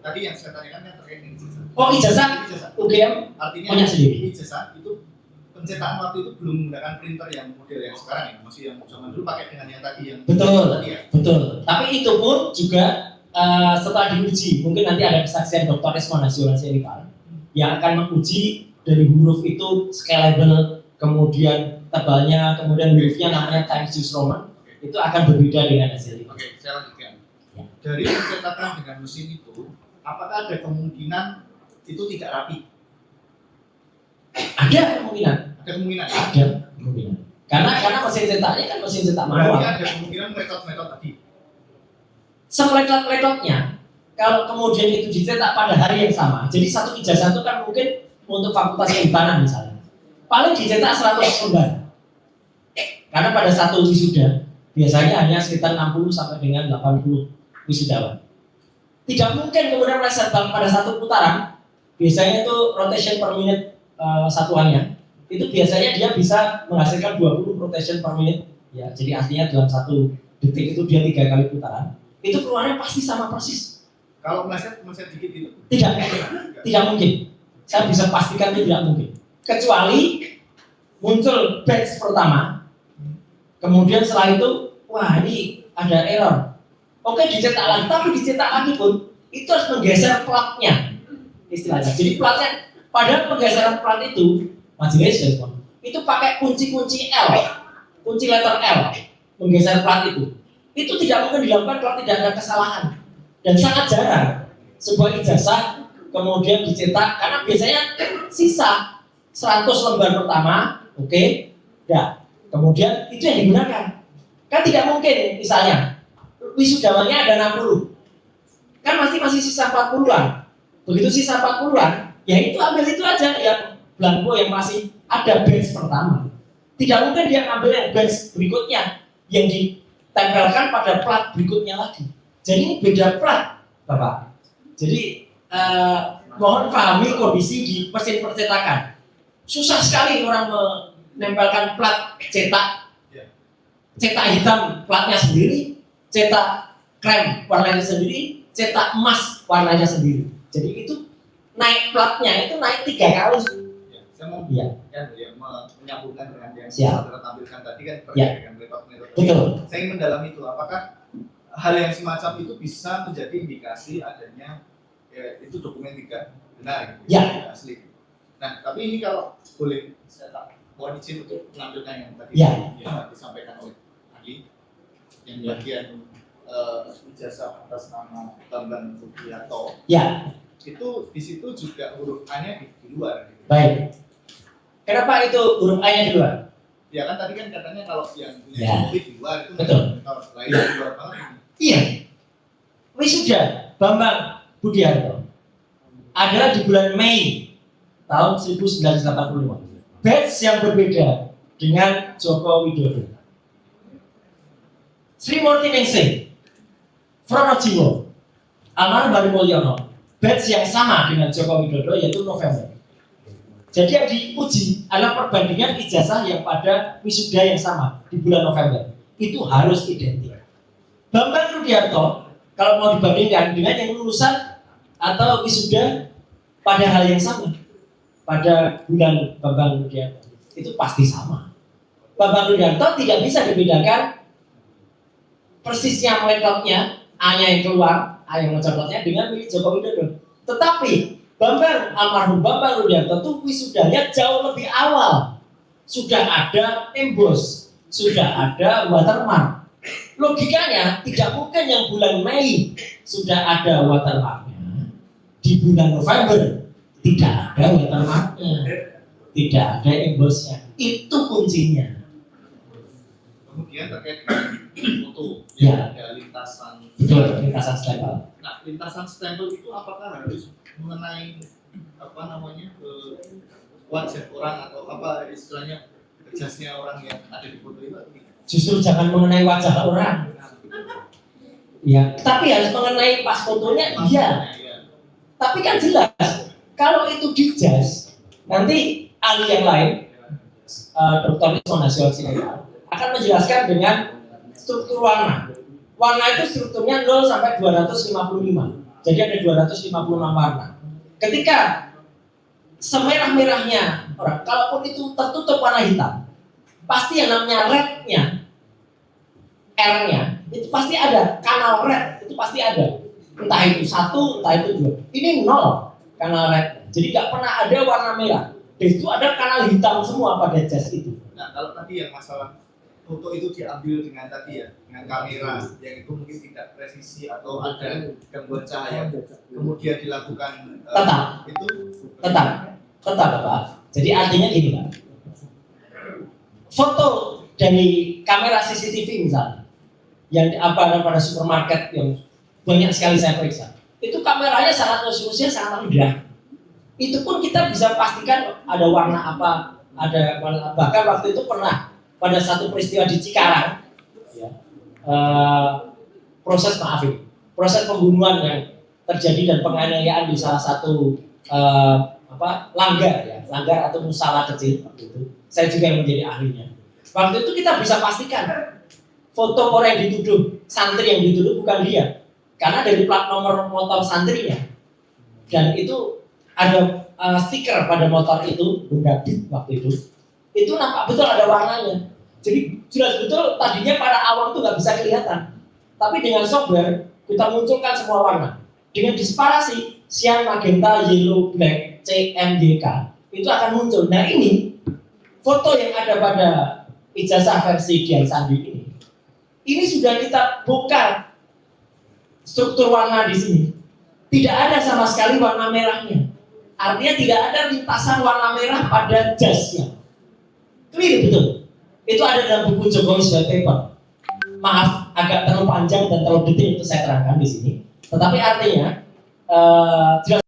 Tadi yang saya tanyakan yang terkait dengan ijazah. Oh, ijazah UGM artinya punya sendiri. Ijazah itu pencetakan waktu itu belum menggunakan printer yang model yang sekarang ya, masih yang zaman dulu pakai dengan yang tadi yang Betul. tadi ya. Betul. Tapi itu pun juga setelah diuji, mungkin nanti ada kesaksian Dr. Esma Nasional Serikal yang akan menguji dari huruf itu scalable, kemudian tebalnya, kemudian hurufnya namanya Times New Roman, itu akan berbeda dengan hasil ini. Oke, saya lanjutkan. Ya. Dari pencetakan dengan mesin itu, apakah ada kemungkinan itu tidak rapi? Ada kemungkinan, Ada kemungkinan. ada kemungkinan. Karena mesin cetaknya kan mesin cetak manual. Berarti ada kemungkinan metode-metode tadi. Semeletot-meletotnya, kalau kemudian itu dicetak pada hari yang sama, jadi satu ijazah itu kan mungkin untuk fakultas kehutanan misalnya, paling dicetak 100 lembar. Karena pada satu wisuda, biasanya hanya sekitar 60 sampai dengan 80 wisudawan. Tidak mungkin kemudian meleset pada satu putaran, biasanya itu rotation per minute satuannya, itu biasanya dia bisa menghasilkan 20 rotation per minute. Ya, jadi artinya dalam satu detik itu dia 3 kali putaran. Itu keluarnya pasti sama persis. Kalau meleset dikit itu Tidak mungkin. Saya bisa pastikan itu tidak mungkin. Kecuali muncul batch pertama, kemudian setelah itu, wah ini ada error. Oke, dicetak lagi, tapi dicetak lagi pun itu harus menggeser platnya, istilahnya. Jadi platnya, padahal penggeseran plat itu, majelis itu pakai kunci-kunci L, kunci letter L, menggeser plat itu. Itu tidak mungkin dilakukan kalau tidak ada kesalahan, dan sangat jarang sebuah ijazah kemudian dicetak karena biasanya sisa 100 lembar pertama, oke, ya, kemudian itu yang digunakan. Kan tidak mungkin misalnya wisudawannya ada 60, kan masih sisa 40-an. Begitu sisa 40-an, ya itu ambil itu aja yang blanko yang masih ada batch pertama. Tidak mungkin dia ambil yang batch berikutnya yang ditempelkan pada plat berikutnya lagi. Jadi ini beda plat, Bapak. Jadi mohon pahami kondisi di mesin percetakan. Susah sekali orang menempelkan plat cetak hitam platnya sendiri, cetak krem warnanya sendiri, cetak emas warnanya sendiri. Jadi itu naik platnya itu naik 3 kali. Ya, saya mau menyambungkan dengan yang Siap. saudara tampilkan tadi kan Ya. dengan metode-metode. Betul. Saya ingin mendalami itu, apakah hal yang semacam itu bisa menjadi indikasi adanya itu dokumen tidak benar, gitu, Ya. tidak asli. Nah, tapi ini kalau boleh saya mohon izin untuk menampilkan yang tadi Ya. disampaikan oleh ahli yang bagian ijazah atas nama Bambang Supriyanto. Ya, Itu di situ juga huruf A-nya di luar. Gitu. baik. Kenapa itu huruf A-nya di luar? Ya kan tadi kan katanya kalau yang punya Ya. Jokowi di luar itu Betul. lain di luar banget. Iya. Wisuda Bambang Budiarto adalah di bulan Mei tahun 1985. Batch yang berbeda dengan Joko Widodo. Sri Murti Ningsih, Pronojiwo, Amar Bari Mulyono, batch yang sama dengan Joko Widodo yaitu November. Jadi yang diuji adalah perbandingan ijazah yang pada wisuda yang sama di bulan November. Itu harus identik. Bambang Rudiarto kalau mau dibandingkan dengan yang lulusan atau wisuda pada hal yang sama pada bulan Bambang Rudiarto itu pasti sama. Bambang Rudiarto tidak bisa dibedakan persisnya meletotnya, A-nya yang keluar, A yang mencopotnya dengan milik Joko Widodo. Tetapi almarhum Bambang Rudiarto itu wisudanya jauh lebih awal. Sudah ada embos, sudah ada watermark. Logikanya tidak mungkin yang bulan Mei sudah ada watermarknya, di bulan November tidak ada watermarknya, tidak ada embosnya. Itu kuncinya. Kemudian terkait dengan foto Ya. ada lintasan. Betul, lintasan stempel. Nah, lintasan stempel itu apakah harus mengenai wajah orang atau apa istilahnya jasnya orang yang ada di foto itu? Justru jangan mengenai wajah orang. Ya, tapi harus mengenai pas fotonya, iya. Tapi kan jelas, kalau itu di jas, nanti ahli yang lain, Dr. Isma Nasional akan menjelaskan dengan struktur warna. Warna itu strukturnya 0 sampai 255. Jadi ada 256 warna. Ketika semerah-merahnya orang, kalaupun itu tertutup warna hitam, pasti yang namanya red-nya, R-nya, itu pasti ada, kanal red, itu pasti ada. Entah itu 1, entah itu 2. Ini 0 kanal red. Jadi nggak pernah ada warna merah. Dan itu ada kanal hitam semua pada jas itu. Nah, kalau tadi yang masalah foto itu diambil dengan tadi ya, dengan kamera yang itu mungkin tidak presisi atau ada gangguan cahaya, kemudian dilakukan Tetap. itu Tetap Pak. Jadi artinya gini Pak. Foto dari kamera CCTV misalnya, yang ada pada supermarket yang banyak sekali saya periksa, itu kameranya sangat resolusinya sangat rendah. Itu pun kita bisa pastikan ada warna apa, ada warna, bahkan waktu itu pernah pada satu peristiwa di Cikarang, ya, proses pembunuhan yang terjadi dan penganiayaan di salah satu langgar atau musala kecil gitu. Saya juga yang menjadi ahlinya. Waktu itu kita bisa pastikan foto orang yang dituduh, santri yang dituduh bukan dia, karena dari plat nomor motor santrinya, dan itu ada stiker pada motor itu, Honda Beat waktu itu nampak betul ada warnanya. Jadi jelas betul tadinya pada awam itu nggak bisa kelihatan, tapi dengan software kita munculkan semua warna dengan disparasi cyan, magenta, yellow, black, CMYK itu akan muncul. Nah ini foto yang ada pada ijazah versi Dian Sandi ini sudah kita bongkar struktur warna di sini. Tidak ada sama sekali warna merahnya. Artinya tidak ada lintasan warna merah pada jasnya. Clear betul. Itu ada dalam buku Jokowi Paper. Maaf, agak terlalu panjang dan terlalu detail untuk saya terangkan di sini. Tetapi artinya jelas